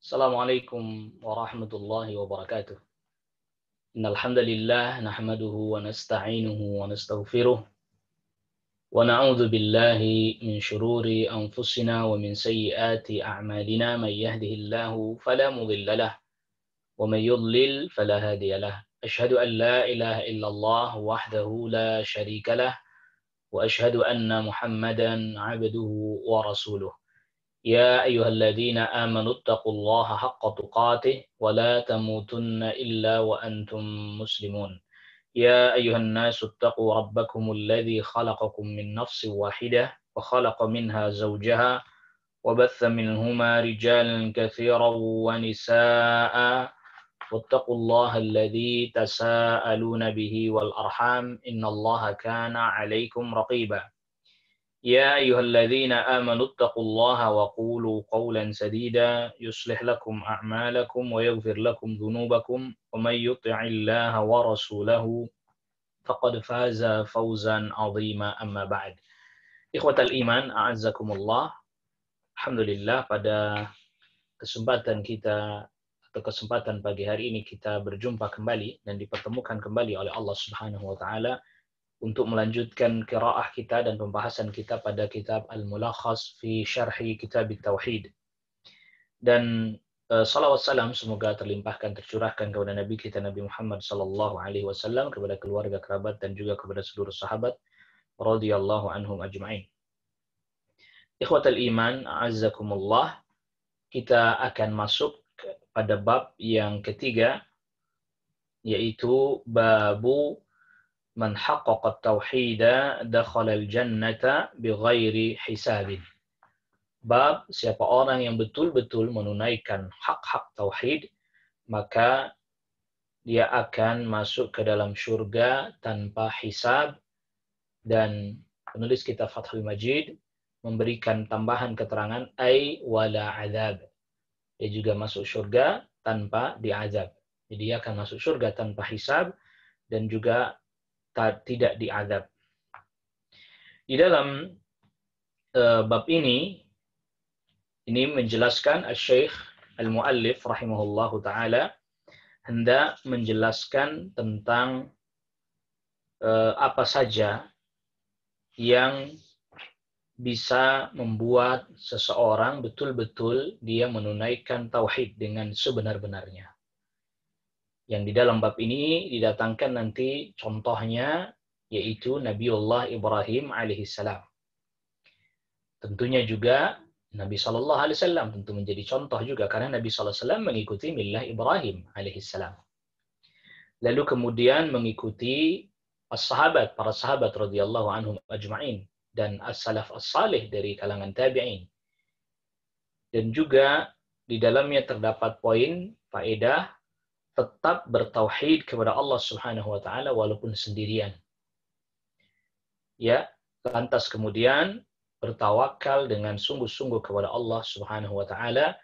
Assalamualaikum warahmatullahi wabarakatuh. Innal hamdalillah nahmaduhu wa nasta'inuhu wa nastaghfiruh wa na'udzu billahi min shururi anfusina wa min sayyiati a'malina may yahdihillahu fala mudilla lah wa may yudlil fala hadiya lah. Asyhadu an la ilaha illallah wahdahu la syarika lah wa asyhadu anna Muhammadan 'abduhu wa rasuluh. يا أيها الذين آمنوا اتقوا الله حق تقاته ولا تموتن إلا وأنتم مسلمون يا أيها الناس اتقوا ربكم الذي خلقكم من نفس واحدة وخلق منها زوجها وبث منهما رجالا كثيرا ونساء واتقوا الله الذي تساءلون به والأرحام إن الله كان عليكم رقيبا يا أيها الذين آمنوا اتقوا الله وقولوا قولا سديدا يصلح لكم أعمالكم ويغفر لكم ذنوبكم ومن يطع الله ورسوله فقد فاز فوزا عظيما أما بعد. Ikhwatal iman, a'azzakumullah. Alhamdulillah pada kesempatan pagi hari ini kita berjumpa kembali dan dipertemukan kembali oleh Allah Subhanahu wa taala untuk melanjutkan qiraah kita dan pembahasan kita pada kitab Al-Mulakhas fi Syarhi Kitab Tauhid. Dan salawat salam semoga tercurahkan kepada Nabi kita Nabi Muhammad sallallahu alaihi wasallam, kepada keluarga, kerabat dan juga kepada seluruh sahabat radhiyallahu anhum ajma'in. Ikhwatal iman, a'azzakumullah, kita akan masuk pada bab yang ketiga, yaitu babu man haqqaqa tauhida dakhala al-jannata bighairi hisabin. Bab siapa orang yang betul-betul menunaikan hak-hak tauhid, maka dia akan masuk ke dalam surga tanpa hisab. Dan penulis kitab Fathul Majid memberikan tambahan keterangan ai wala azab. Dia juga masuk surga tanpa diazab. Jadi dia akan masuk surga tanpa hisab dan juga tidak diazab. Di dalam bab ini menjelaskan Syekh Al-Muallif rahimahullahu taala hendak menjelaskan tentang apa saja yang bisa membuat seseorang betul-betul dia menunaikan tauhid dengan sebenar-benarnya. Yang di dalam bab ini didatangkan nanti contohnya, yaitu Nabiullah Ibrahim alaihissalam. Tentunya juga Nabi SAW tentu menjadi contoh juga, karena Nabi SAW mengikuti millah Ibrahim alaihissalam. Lalu kemudian mengikuti para sahabat radhiyallahu anhum ajma'in, dan as-salaf as-salih dari kalangan tabi'in. Dan juga di dalamnya terdapat poin faedah tetap bertauhid kepada Allah Subhanahu wa taala walaupun sendirian. Ya, lantas kemudian bertawakal dengan sungguh-sungguh kepada Allah Subhanahu wa taala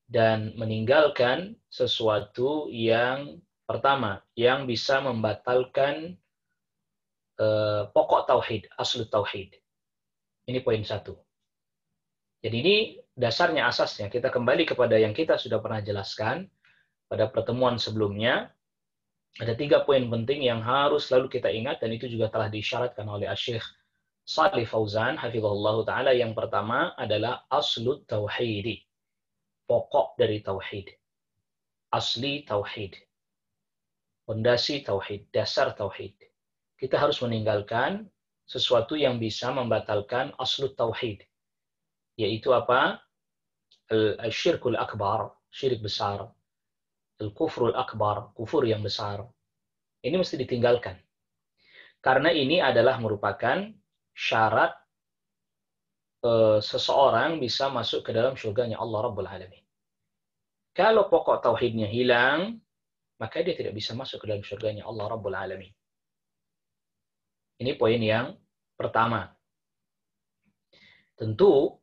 dan meninggalkan sesuatu yang pertama yang bisa membatalkan pokok tauhid, aslu tauhid. Ini poin 1. Jadi ini dasarnya, asasnya. Kita kembali kepada yang kita sudah pernah jelaskan pada pertemuan sebelumnya. Ada 3 poin penting yang harus selalu kita ingat, dan itu juga telah diisyaratkan oleh Syekh Shalih Fauzan hafizahullah taala. Yang pertama adalah aslu tauhid, pokok dari tauhid, asli tauhid, fondasi tauhid, dasar tauhid. Kita harus meninggalkan sesuatu yang bisa membatalkan aslu tauhid, yaitu apa? Al-syirkul akbar, syirik besar. Al-kufrul akbar, kufur yang besar. Ini mesti ditinggalkan. Karena ini adalah merupakan syarat seseorang bisa masuk ke dalam surganya Allah Rabbul Alamin. Kalau pokok tauhidnya hilang, maka dia tidak bisa masuk ke dalam surganya Allah Rabbul Alamin. Ini poin yang pertama. Tentu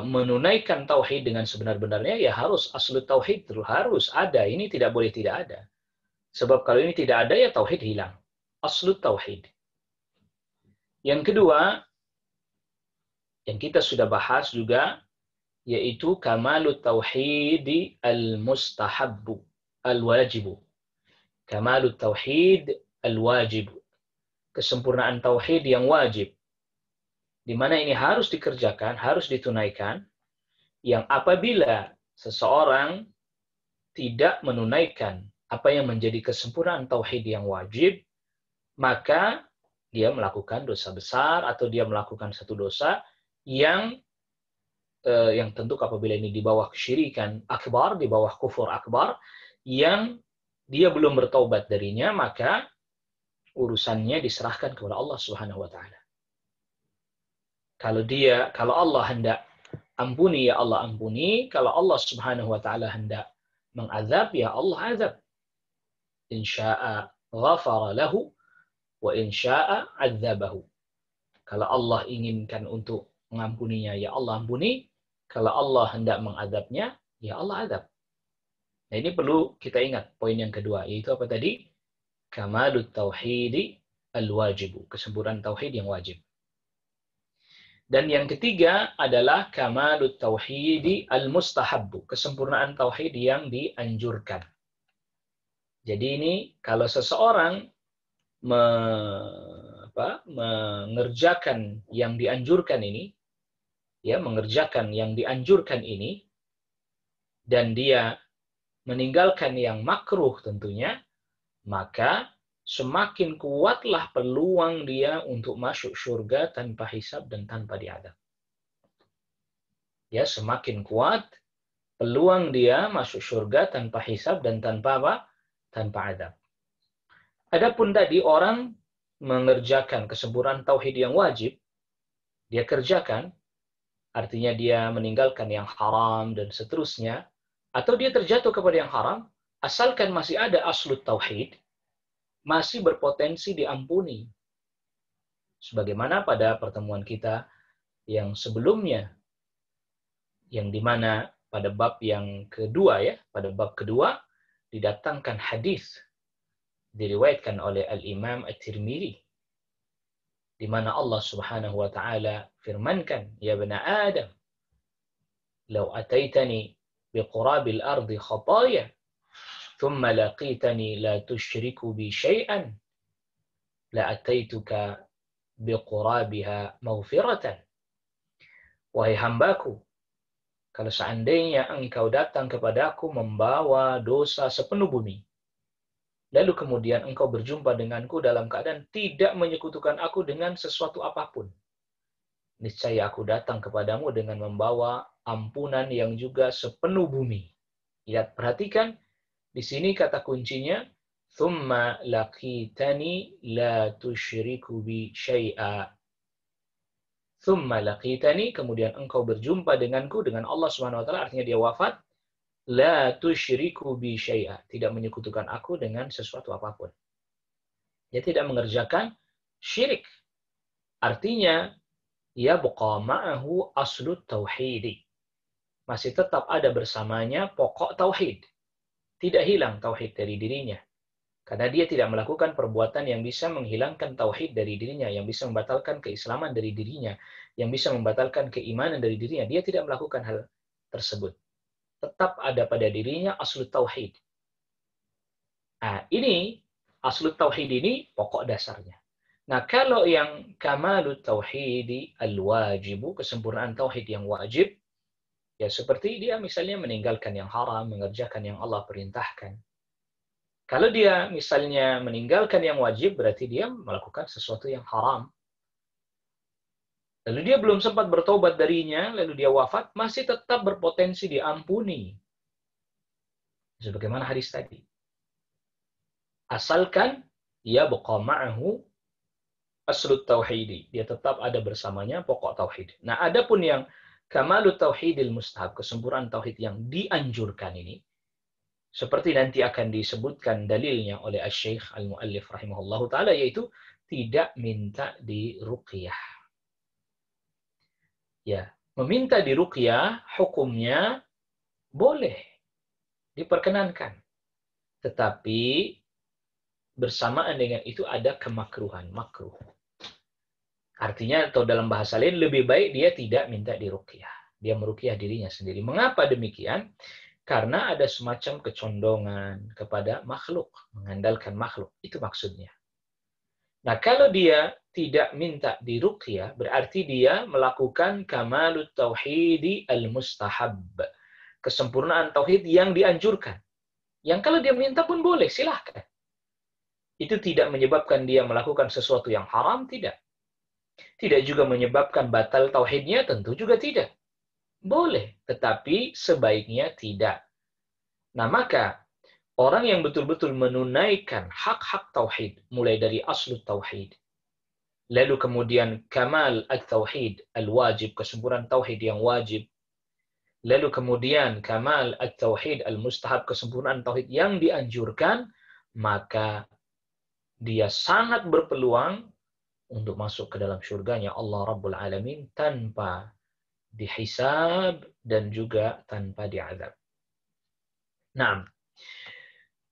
menunaikan tauhid dengan sebenar-benarnya ya harus aslu tauhid harus ada. Ini tidak boleh tidak ada. Sebab kalau ini tidak ada ya tauhid hilang. Aslu tauhid. Yang kedua, yang kita sudah bahas juga, yaitu kamalut tauhid al-mustahabbu al-wajibu. Kamalut tauhid al-wajib. Kesempurnaan tauhid yang wajib. Di mana ini harus dikerjakan, harus ditunaikan, yang apabila seseorang tidak menunaikan apa yang menjadi kesempurnaan tauhid yang wajib, maka dia melakukan dosa besar atau dia melakukan satu dosa yang tentu apabila ini di bawah kesyirikan akbar, di bawah kufur akbar, yang dia belum bertaubat darinya, maka urusannya diserahkan kepada Allah Subhanahu wa taala. Kalau Allah hendak ampuni, ya Allah ampuni. Kalau Allah Subhanahu wa taala hendak mengazab, ya Allah azab. In syaa ghafara lahu wa in syaa adzabahu. Kalau Allah inginkan untuk mengampuninya, ya Allah ampuni. Kalau Allah hendak mengazabnya, ya Allah azab. Nah, ini perlu kita ingat poin yang kedua, yaitu apa tadi? Kamalut tauhidi al-wajibu, kesempurnaan tauhid yang wajib. Dan yang ketiga adalah kamalut tauhidi al-mustahabbu, kesempurnaan tauhid yang dianjurkan. Jadi ini kalau seseorang mengerjakan yang dianjurkan ini, mengerjakan yang dianjurkan ini, dan dia meninggalkan yang makruh tentunya, maka semakin kuatlah peluang dia untuk masuk surga tanpa hisab dan tanpa diadab. Ya, semakin kuat peluang dia masuk surga tanpa hisab dan tanpa apa? Tanpa adab. Adapun tadi orang mengerjakan kesempurnaan tauhid yang wajib, dia kerjakan, artinya dia meninggalkan yang haram dan seterusnya, atau dia terjatuh kepada yang haram, asalkan masih ada aslut tauhid, masih berpotensi diampuni. Sebagaimana pada pertemuan kita yang sebelumnya, yang dimana pada bab yang kedua, pada bab kedua didatangkan hadis diriwayatkan oleh Al-Imam At-Tirmidzi, di mana Allah Subhanahu wa taala firmankan, ya bani Adam, law ataitani biqurabil ardi khataya thumma laqitani la tusyriku bi syai'an la ataituka biqurabiha maghfiratan. Wahai hambaku, kalau seandainya engkau datang kepadaku membawa dosa sepenuh bumi, lalu kemudian engkau berjumpa denganku dalam keadaan tidak menyekutukan aku dengan sesuatu apapun, niscaya aku datang kepadamu dengan membawa ampunan yang juga sepenuh bumi. Lihat, perhatikan di sini kata kuncinya, thumma laqitani la tusyriku bi syai'a. Thumma laqitani, kemudian engkau berjumpa denganku, dengan Allah Subhanahu wa taala, artinya dia wafat, la tusyriku bi syai'a, tidak menyekutukan aku dengan sesuatu apapun. Dia tidak mengerjakan syirik. Artinya yabqa ma'ahu aslut tauhidi. Masih tetap ada bersamanya pokok tauhid. Tidak hilang tauhid dari dirinya. Karena dia tidak melakukan perbuatan yang bisa menghilangkan tauhid dari dirinya, yang bisa membatalkan keislaman dari dirinya, yang bisa membatalkan keimanan dari dirinya. Dia tidak melakukan hal tersebut. Tetap ada pada dirinya aslut tauhid. Nah, ini aslut tauhid ini pokok dasarnya. Nah, kalau yang kamalut tauhidi al-wajibu, kesempurnaan tauhid yang wajib, ya seperti dia misalnya meninggalkan yang haram, mengerjakan yang Allah perintahkan. Kalau dia misalnya meninggalkan yang wajib, berarti dia melakukan sesuatu yang haram. Lalu dia belum sempat bertobat darinya, lalu dia wafat, masih tetap berpotensi diampuni. Sebagaimana hadis tadi. Asalkan ya baqa ma'ahu aslut tauhidi. Dia tetap ada bersamanya pokok tauhid. Nah, adapun yang kamalut tauhidil mustahab, kesempurnaan tauhid yang dianjurkan ini, seperti nanti akan disebutkan dalilnya oleh Asy-Syaikh Al-Muallif rahimahullahu taala, yaitu tidak minta diruqyah. Ya, meminta diruqyah hukumnya boleh, diperkenankan. Tetapi bersamaan dengan itu ada kemakruhan, makruh. Artinya, atau dalam bahasa lain, lebih baik dia tidak minta diruqyah. Dia meruqyah dirinya sendiri. Mengapa demikian? Karena ada semacam kecondongan kepada makhluk, mengandalkan makhluk. Itu maksudnya. Nah, kalau dia tidak minta diruqyah, berarti dia melakukan kamalut tauhidi al-mustahab. Kesempurnaan tauhid yang dianjurkan. Yang kalau dia minta pun boleh, silahkan. Itu tidak menyebabkan dia melakukan sesuatu yang haram, tidak. Tidak juga menyebabkan batal tauhidnya, tentu juga tidak. Boleh, tetapi sebaiknya tidak. Nah, maka orang yang betul-betul menunaikan hak-hak tauhid, mulai dari aslu tauhid, lalu kemudian kamal at-tauhid al-wajib, kesempurnaan tauhid yang wajib, lalu kemudian kamal at-tauhid al-mustahab, kesempurnaan tauhid yang dianjurkan, maka dia sangat berpeluang untuk masuk ke dalam surganya Allah Rabbul Alamin tanpa dihisab dan juga tanpa diazab. Nah,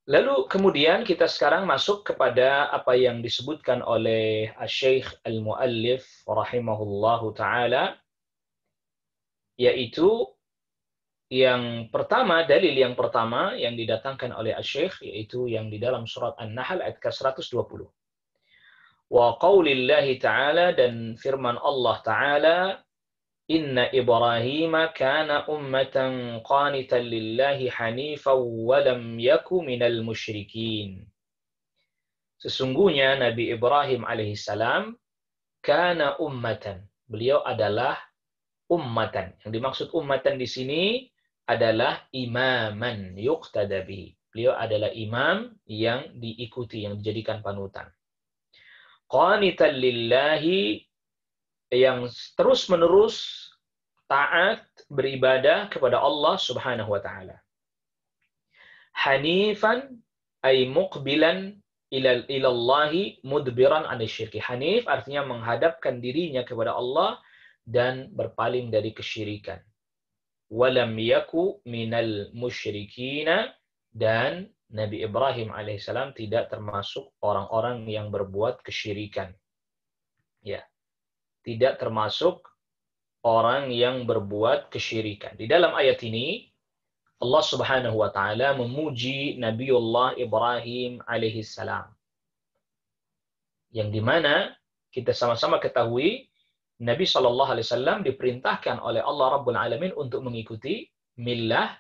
lalu kemudian kita sekarang masuk kepada apa yang disebutkan oleh Syekh Al-Muallif rahimahullahu taala, yaitu yang pertama, dalil yang pertama yang didatangkan oleh Syekh, yaitu yang di dalam surat An-Nahl ayat ke-120. Wa qaulillahi ta'ala, dan firman Allah Ta'ala, Inna Ibrahim kana ummatan qanitan lillahi hanifan wa lam yaku minal musyrikin. Sesungguhnya Nabi Ibrahim alaihissalam kana ummatan. Beliau adalah ummatan. Yang dimaksud ummatan di sini adalah imaman yuqtada bihi. Beliau adalah imam yang diikuti, yang dijadikan panutan. Qanitan lillahi, yang terus-menerus taat beribadah kepada Allah Subhanahu wa taala. Hanifan ay muqbilan ilallahi mudbiran anisyirki. Hanif artinya menghadapkan dirinya kepada Allah dan berpaling dari kesyirikan. Walam yaku minal musyrikina, dan Nabi Ibrahim alaihissalam tidak termasuk orang-orang yang berbuat kesyirikan. Ya, tidak termasuk orang yang berbuat kesyirikan. Di dalam ayat ini Allah Subhanahu wa taala memuji Nabiullah Ibrahim alaihissalam. Yang dimana kita sama-sama ketahui Nabi SAW diperintahkan oleh Allah Rabbul Alamin untuk mengikuti millah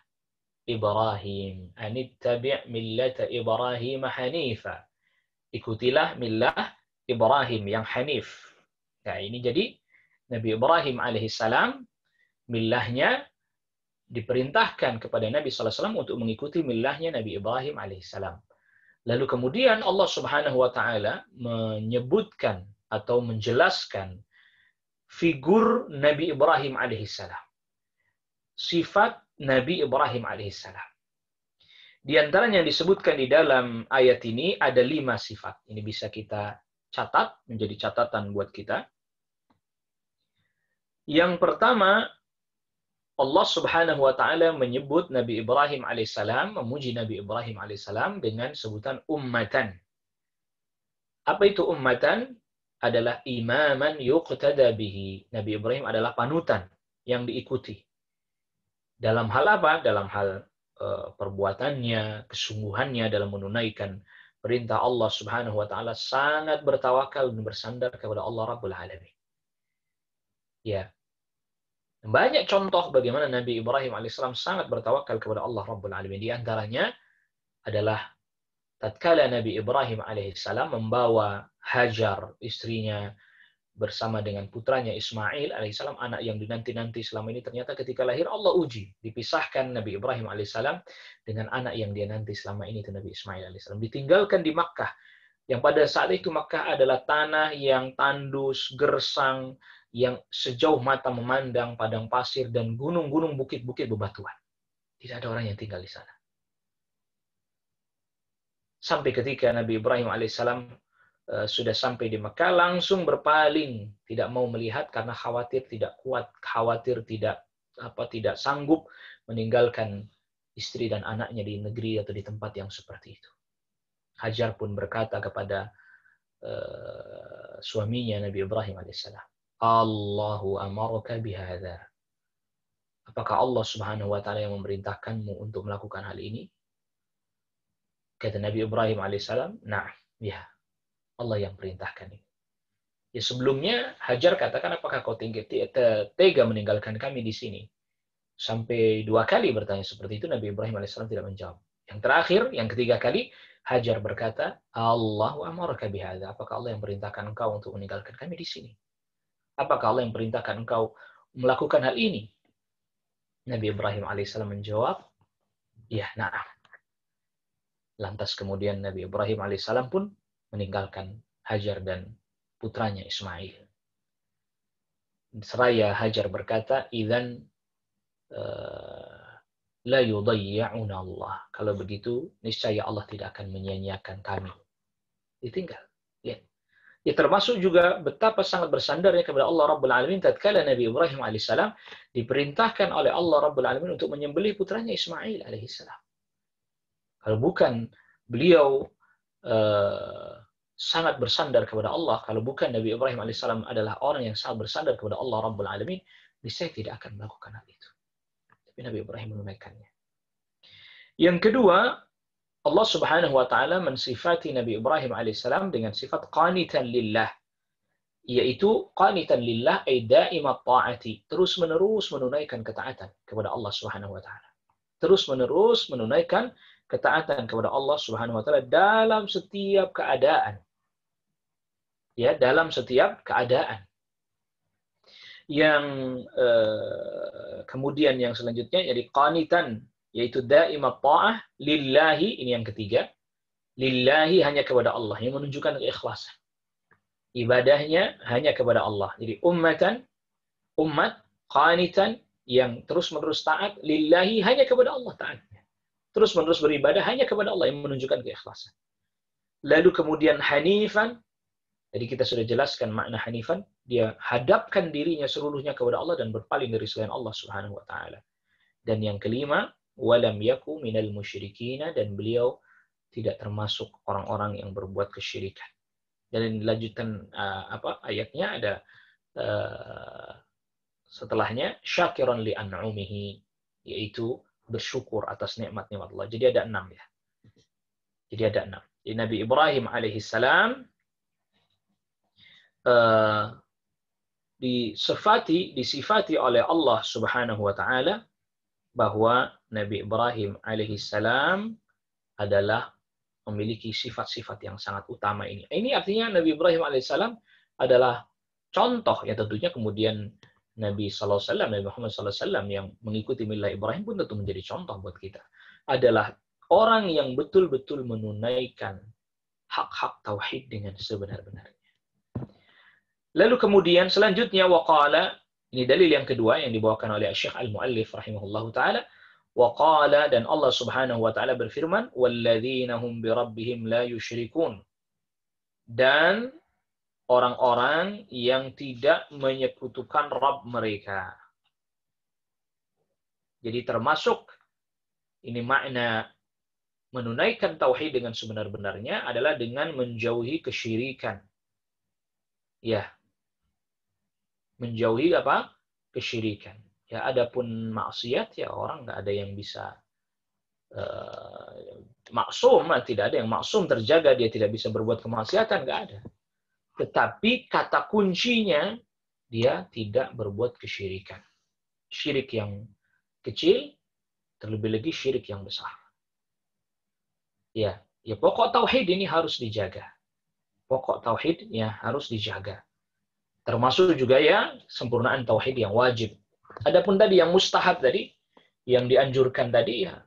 Ibrahim. Anittabi' millata Ibrahim hanifa. Ikutilah millah Ibrahim yang hanif. Nah, ini jadi Nabi Ibrahim alaihissalam, millahnya diperintahkan kepada Nabi SAW untuk mengikuti millahnya Nabi Ibrahim alaihissalam. Lalu kemudian Allah Subhanahu wa taala menyebutkan atau menjelaskan figur Nabi Ibrahim alaihissalam. Sifat Nabi Ibrahim alaihissalam. Di antara yang disebutkan di dalam ayat ini ada 5 sifat. Ini bisa kita catat, menjadi catatan buat kita. Yang pertama, Allah Subhanahu wa taala menyebut Nabi Ibrahim alaihissalam, memuji Nabi Ibrahim alaihissalam dengan sebutan ummatan. Apa itu ummatan? Adalah imaman yuqtada bihi. Nabi Ibrahim adalah panutan yang diikuti. Dalam hal apa? Dalam hal perbuatannya, kesungguhannya dalam menunaikan perintah Allah Subhanahu wa taala, sangat bertawakal dan bersandar kepada Allah Rabbul Alamin. Ya. Banyak contoh bagaimana Nabi Ibrahim alaihissalam sangat bertawakal kepada Allah Rabbul Alamin. Di antaranya adalah tatkala Nabi Ibrahim alaihissalam membawa Hajar, istrinya, bersama dengan putranya Ismail alaihissalam, anak yang dinanti-nanti selama ini, ternyata ketika lahir Allah uji. Dipisahkan Nabi Ibrahim alaihissalam dengan anak yang dia nanti selama ini, itu Nabi Ismail alaihissalam. Ditinggalkan di Makkah, yang pada saat itu Makkah adalah tanah yang tandus, gersang, yang sejauh mata memandang padang pasir dan gunung-gunung, bukit-bukit bebatuan. Tidak ada orang yang tinggal di sana. Sampai ketika Nabi Ibrahim alaihissalam sudah sampai di Mekah, langsung berpaling, tidak mau melihat karena khawatir tidak kuat, khawatir tidak sanggup meninggalkan istri dan anaknya di negeri atau di tempat yang seperti itu. Hajar pun berkata kepada suaminya Nabi Ibrahim alaihissalam, Allahu amaraka bihadza. apakah Allah Subhanahu wa taala yang memerintahkanmu untuk melakukan hal ini? Kata Nabi Ibrahim alaihissalam, "Nah, ya, Allah yang perintahkan ini." Ya sebelumnya Hajar katakan, apakah kau tega meninggalkan kami di sini? Sampai 2 kali bertanya seperti itu, Nabi Ibrahim alaihissalam tidak menjawab. Yang terakhir, yang ketiga kali, Hajar berkata, Allahu amaraka bihadza. Apakah Allah yang perintahkan engkau untuk meninggalkan kami di sini? Apakah Allah yang perintahkan engkau melakukan hal ini? Nabi Ibrahim alaihissalam menjawab, ya, na'am. Lantas kemudian Nabi Ibrahim alaihissalam pun meninggalkan Hajar dan putranya Ismail. Seraya Hajar berkata, "Idzan la yudayya'una Allah." Kalau begitu, niscaya Allah tidak akan menyia-nyiakan kami. Ditinggal. Ya. Ya termasuk juga betapa sangat bersandarnya kepada Allah Rabbul Alamin tatkala Nabi Ibrahim alaihissalam diperintahkan oleh Allah Rabbul Alamin untuk menyembelih putranya Ismail alaihissalam. Kalau bukan beliau sangat bersandar kepada Allah, kalau bukan Nabi Ibrahim alaihissalam adalah orang yang sangat bersandar kepada Allah Rabbul Alamin, niscaya tidak akan melakukan hal itu. Tapi Nabi Ibrahim menunaikannya. Yang kedua, Allah Subhanahu wa taala mensifati Nabi Ibrahim alaihissalam dengan sifat qanitan lillah, yaitu qanitan lillah ay daimat taati, terus-menerus menunaikan ketaatan kepada Allah Subhanahu wa taala. Terus-menerus menunaikan ketaatan kepada Allah Subhanahu wa taala dalam setiap keadaan. Ya, dalam setiap keadaan. Yang kemudian yang selanjutnya jadi qanitan, yaitu daimat ta'ah lillahi, ini yang ketiga. Lillahi, hanya kepada Allah, yang menunjukkan keikhlasan. Ibadahnya hanya kepada Allah. Jadi umat qanitan, yang terus-menerus taat, lillahi, hanya kepada Allah taatnya. Terus-menerus beribadah hanya kepada Allah, yang menunjukkan keikhlasan. Lalu kemudian hanifan, jadi kita sudah jelaskan makna hanifan, dia hadapkan dirinya seluruhnya kepada Allah dan berpaling dari selain Allah Subhanahu wa taala. Dan yang kelima, walam yaku minal musyrikina, dan beliau tidak termasuk orang-orang yang berbuat kesyirikan. Dan lanjutan ayatnya ada setelahnya syakiran li an'umihi, yaitu bersyukur atas nikmat-nikmat Allah. Jadi ada 6 ya. Jadi ada 6. Jadi Nabi Ibrahim alaihissalam disifati oleh Allah Subhanahu wa taala bahwa Nabi Ibrahim alaihissalam adalah memiliki sifat-sifat yang sangat utama ini. Ini artinya Nabi Ibrahim alaihissalam adalah contoh, ya tentunya kemudian Nabi SAW, Nabi Muhammad SAW yang mengikuti milah Ibrahim pun tentu menjadi contoh buat kita. Adalah orang yang betul-betul menunaikan hak-hak tauhid dengan sebenar-benarnya. Lalu kemudian selanjutnya waqala, ini dalil yang kedua yang dibawakan oleh Syekh Al-Muallif rahimahullahu taala, waqala, dan Allah Subhanahu wa taala berfirman, walladzina hum birabbihim la yusyrikun, dan orang-orang yang tidak menyekutukan Rabb mereka. Jadi termasuk ini makna menunaikan tauhid dengan sebenar-benarnya adalah dengan menjauhi kesyirikan. Ya. Menjauhi apa? Kesyirikan. Ya, adapun maksiat ya orang nggak ada yang bisa maksum, tidak ada yang maksum terjaga dia tidak bisa berbuat kemaksiatan, nggak ada. Tetapi kata kuncinya dia tidak berbuat kesyirikan. Syirik yang kecil, terlebih lagi syirik yang besar. Ya, pokok tauhid ini harus dijaga. Pokok tauhidnya harus dijaga. Termasuk juga ya sempurnaan tauhid yang wajib. Adapun tadi yang mustahab tadi, yang dianjurkan tadi ya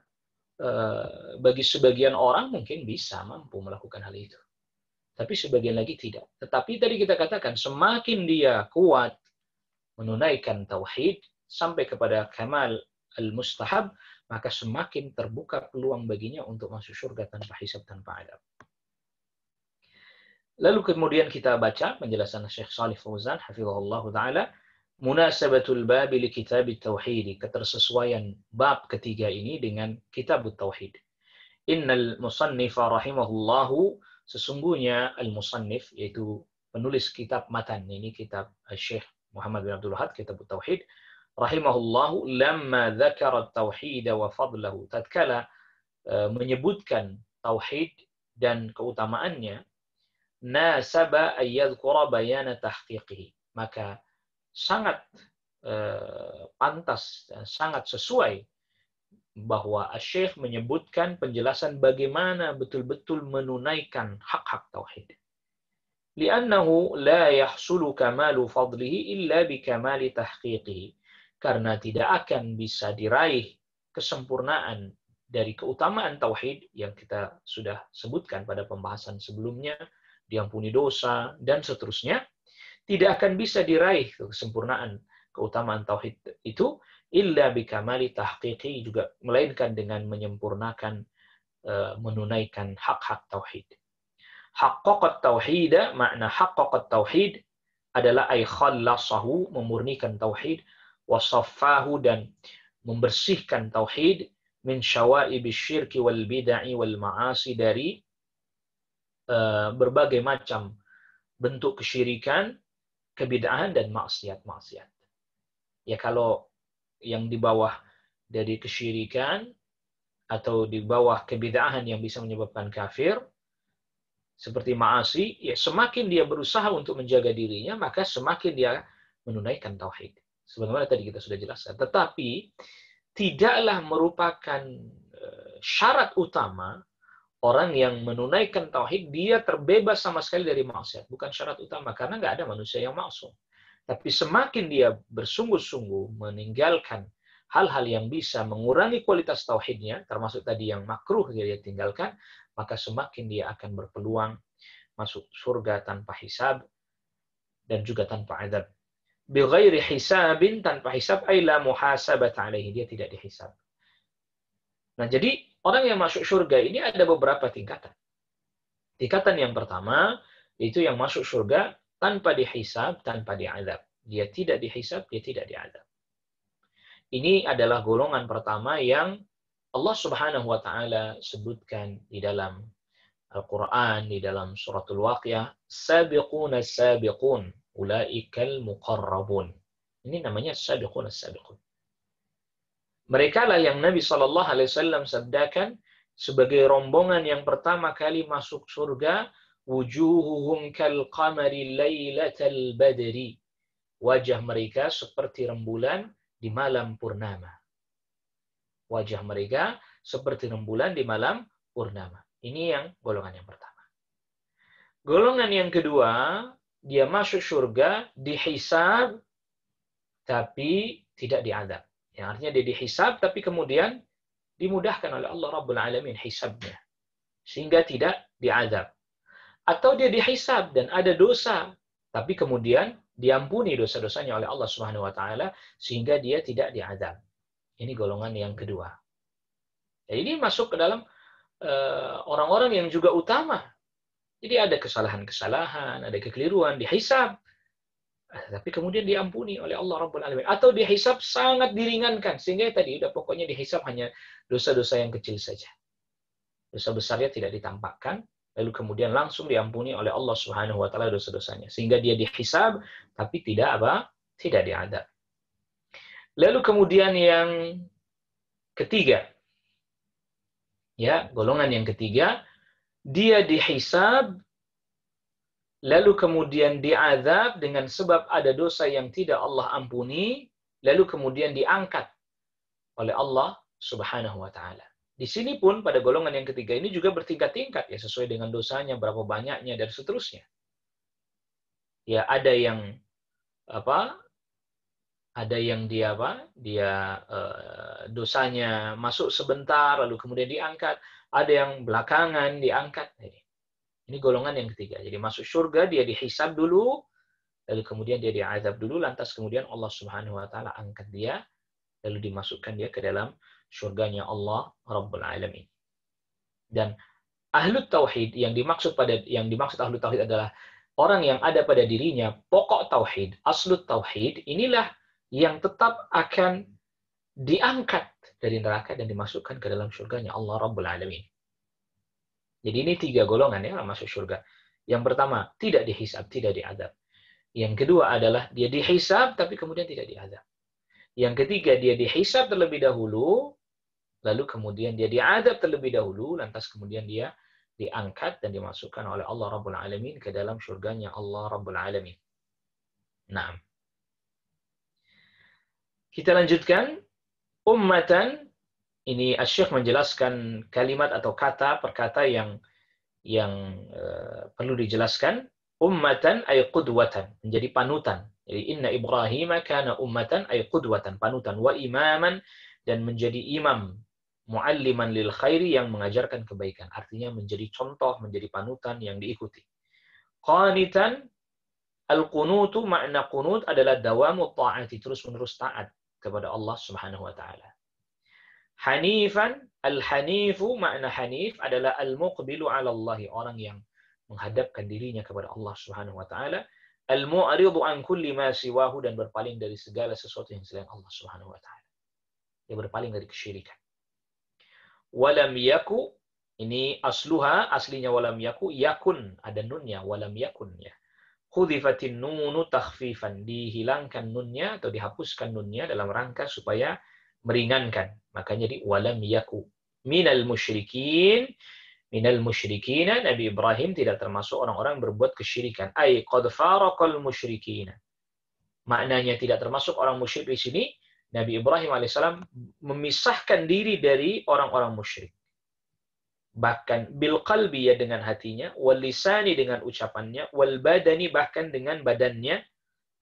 bagi sebagian orang mungkin bisa mampu melakukan hal itu. Tapi sebagian lagi tidak. Tetapi tadi kita katakan semakin dia kuat menunaikan tauhid sampai kepada kamal al-mustahab, maka semakin terbuka peluang baginya untuk masuk surga tanpa hisab, tanpa adab. Lalu kemudian kita baca penjelasan Syekh Shalih Fauzan hafizahullah taala, munasabatul bab li kitab at-tauhid, ketersesuaian bab ketiga ini dengan kitab at-tauhid. Innal musannifa rahimahullahu, sesungguhnya al-musannif yaitu penulis kitab matan ini, kitab Syekh Muhammad bin Abdul Wahhab, kitab at-tauhid, rahimahullahu lamma dzakara at-tauhid wa fadlahu, tatkala menyebutkan tauhid dan keutamaannya, nasaba ayyadhkura bayana tahqiqihi, maka sangat pantas dan sangat sesuai bahwa Asy-Syaikh menyebutkan penjelasan bagaimana betul-betul menunaikan hak-hak tauhid. Li'annahu la yahsulu kamalu fadlihi illa bikamali tahqiqihi, karena tidak akan bisa diraih kesempurnaan dari keutamaan tauhid yang kita sudah sebutkan pada pembahasan sebelumnya, diampuni dosa dan seterusnya, tidak akan bisa diraih kesempurnaan keutamaan tauhid itu illa bikamali tahqiqi, juga melainkan dengan menyempurnakan menunaikan hak-hak tauhid. Haqqaqat tauhid, makna haqqaqat tauhid adalah ay khallasahu, memurnikan tauhid, wasaffahu, dan membersihkan tauhid, min syawa'ibis syirki wal bid'ah wal ma'asi, dari berbagai macam bentuk kesyirikan, kebid'ahan dan maksiat-maksiat. Ya, kalau yang di bawah dari kesyirikan atau di bawah kebid'ahan yang bisa menyebabkan kafir seperti ma'asi, ya semakin dia berusaha untuk menjaga dirinya, maka semakin dia menunaikan tauhid. Sebagaimana tadi kita sudah jelaskan. Tetapi tidaklah merupakan syarat utama orang yang menunaikan tauhid dia terbebas sama sekali dari maksiat. Bukan syarat utama, karena nggak ada manusia yang maksum. Tapi semakin dia bersungguh-sungguh meninggalkan hal-hal yang bisa mengurangi kualitas tauhidnya, termasuk tadi yang makruh dia tinggalkan, maka semakin dia akan berpeluang masuk surga tanpa hisab dan juga tanpa azab. Bighairi hisabin, tanpa hisab, ay la muhasabat alaihi, dia tidak dihisab. Nah, jadi orang yang masuk surga ini ada beberapa tingkatan. Tingkatan yang pertama, itu yang masuk surga tanpa dihisab, tanpa diazab. Dia tidak dihisab, dia tidak diazab. Ini adalah golongan pertama yang Allah Subhanahu wa taala sebutkan di dalam Al-Qur'an, di dalam suratul Waqiah, sabiquna sabiqun ulaikal muqarrabun. Ini namanya sabiquna sabiqun. Mereka lah yang Nabi sallallahu alaihi wasallam sabdakan sebagai rombongan yang pertama kali masuk surga, wujuhuhum kal qamari lailatal badri. Wajah mereka seperti rembulan di malam purnama. Wajah mereka seperti rembulan di malam purnama. Ini yang golongan yang pertama. Golongan yang kedua, dia masuk surga, dihisab, tapi tidak diazab. Yang artinya dia dihisab, tapi kemudian dimudahkan oleh Allah Rabbul Alamin hisabnya. Sehingga tidak diazab. Atau dia dihisab dan ada dosa, tapi kemudian diampuni dosa-dosanya oleh Allah Subhanahu wa taala sehingga dia tidak diazab. Ini golongan yang kedua. Ya, ini masuk ke dalam orang-orang yang juga utama. Jadi ada kesalahan-kesalahan, ada kekeliruan, dihisab. Tapi kemudian diampuni oleh Allah Rabbul Alamin. Atau dihisab sangat diringankan. Sehingga tadi udah pokoknya dihisab hanya dosa-dosa yang kecil saja. Dosa besarnya tidak ditampakkan. Lalu kemudian langsung diampuni oleh Allah Subhanahu wa taala dosa-dosanya. Sehingga dia dihisab tapi tidak tidak diazab. Lalu kemudian yang ketiga. Ya, golongan yang ketiga, dia dihisab lalu kemudian diazab dengan sebab ada dosa yang tidak Allah ampuni, lalu kemudian diangkat oleh Allah Subhanahu wa taala. Di sini pun pada golongan yang ketiga ini juga bertingkat-tingkat ya, sesuai dengan dosanya, berapa banyaknya dan seterusnya. Ya, ada yang ada yang dia dosanya masuk sebentar lalu kemudian diangkat, ada yang belakangan diangkat. Ini golongan yang ketiga. Jadi masuk surga dia dihisab dulu, lalu kemudian dia diazab dulu, lantas kemudian Allah Subhanahu wa taala angkat dia, lalu dimasukkan dia ke dalam surganya Allah Rabbul Alamin. Dan ahlut tauhid yang dimaksud ahlut tauhid adalah orang yang ada pada dirinya pokok tauhid, aslut tauhid, inilah yang tetap akan diangkat dari neraka dan dimasukkan ke dalam surganya Allah Rabbul Alamin. Jadi ini tiga golongan yang masuk surga. Yang pertama, tidak dihisab, tidak diazab. Yang kedua adalah dia dihisab tapi kemudian tidak diazab. Yang ketiga, dia dihisab terlebih dahulu, lalu kemudian dia diadab terlebih dahulu, lantas kemudian dia diangkat dan dimasukkan oleh Allah Rabbul Alamin ke dalam surganya Allah Rabbul Alamin. Nah, kita lanjutkan. Ummatan, ini Asy-Syaikh menjelaskan kalimat atau kata perkata yang perlu dijelaskan. Ummatan ay qudwatan, menjadi panutan. Jadi inna Ibrahim kana ummatan ay qudwatan, panutan, wa imaman, dan menjadi imam, mualliman lil khairi, yang mengajarkan kebaikan. Artinya menjadi contoh, menjadi panutan yang diikuti. Qanitan, al-qunutu, makna qunut adalah dawamu ta'ati, terus-menerus taat kepada Allah Subhanahu wa taala. Hanifan, al-hanifu, makna hanif adalah al-muqbilu 'ala Allah, orang yang menghadapkan dirinya kepada Allah Subhanahu wa taala. Al-mu'ridu an kulli ma siwahu, dan berpaling dari segala sesuatu yang selain Allah Subhanahu wa taala. Dia berpaling dari kesyirikan. Walam yaku, ini aslinya walam yaku, yakun, ada nunnya, walam yakun ya. Khudifatin nunu takhfifan, dihilangkan nunnya atau dihapuskan nunnya dalam rangka supaya meringankan. Makanya di walam yaku minal musyrikina, Nabi Ibrahim tidak termasuk orang-orang berbuat kesyirikan. Ai qad faraqal musyrikina. Maknanya tidak termasuk orang musyrik di sini, Nabi Ibrahim alaihissalam memisahkan diri dari orang-orang musyrik. Bahkan bil qalbi, ya dengan hatinya, wal lisani, dengan ucapannya, wal badani, bahkan dengan badannya,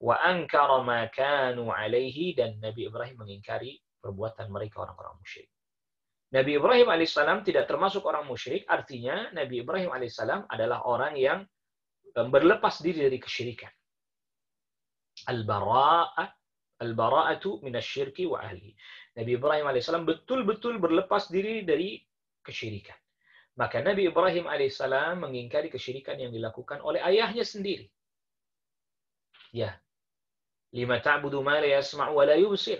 wa ankara ma kanu alaihi, dan Nabi Ibrahim mengingkari perbuatan mereka orang-orang musyrik. Nabi Ibrahim alaihissalam tidak termasuk orang musyrik, artinya Nabi Ibrahim alaihissalam adalah orang yang berlepas diri dari kesyirikan. Al-bara'atu minasyirki wa ahli. Nabi Ibrahim alaihissalam betul-betul berlepas diri dari kesyirikan. Maka Nabi Ibrahim alaihissalam mengingkari kesyirikan yang dilakukan oleh ayahnya sendiri. Ya, lima ta'budu ma la yasma'u wa la yubsir.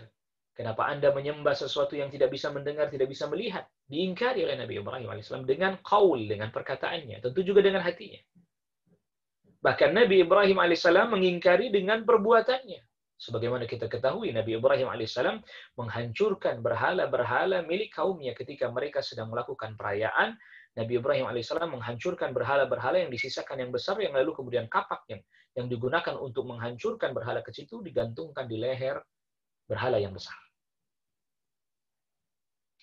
Kenapa Anda menyembah sesuatu yang tidak bisa mendengar, tidak bisa melihat? Diingkari oleh Nabi Ibrahim alaihissalam dengan qaul, dengan perkataannya, tentu juga dengan hatinya. Bahkan Nabi Ibrahim alaihissalam mengingkari dengan perbuatannya. Sebagaimana kita ketahui, Nabi Ibrahim alaihissalam menghancurkan berhala-berhala milik kaumnya ketika mereka sedang melakukan perayaan. Nabi Ibrahim alaihissalam menghancurkan berhala-berhala yang disisakan yang besar, yang lalu kemudian kapak yang digunakan untuk menghancurkan berhala kecil itu digantungkan di leher berhala yang besar.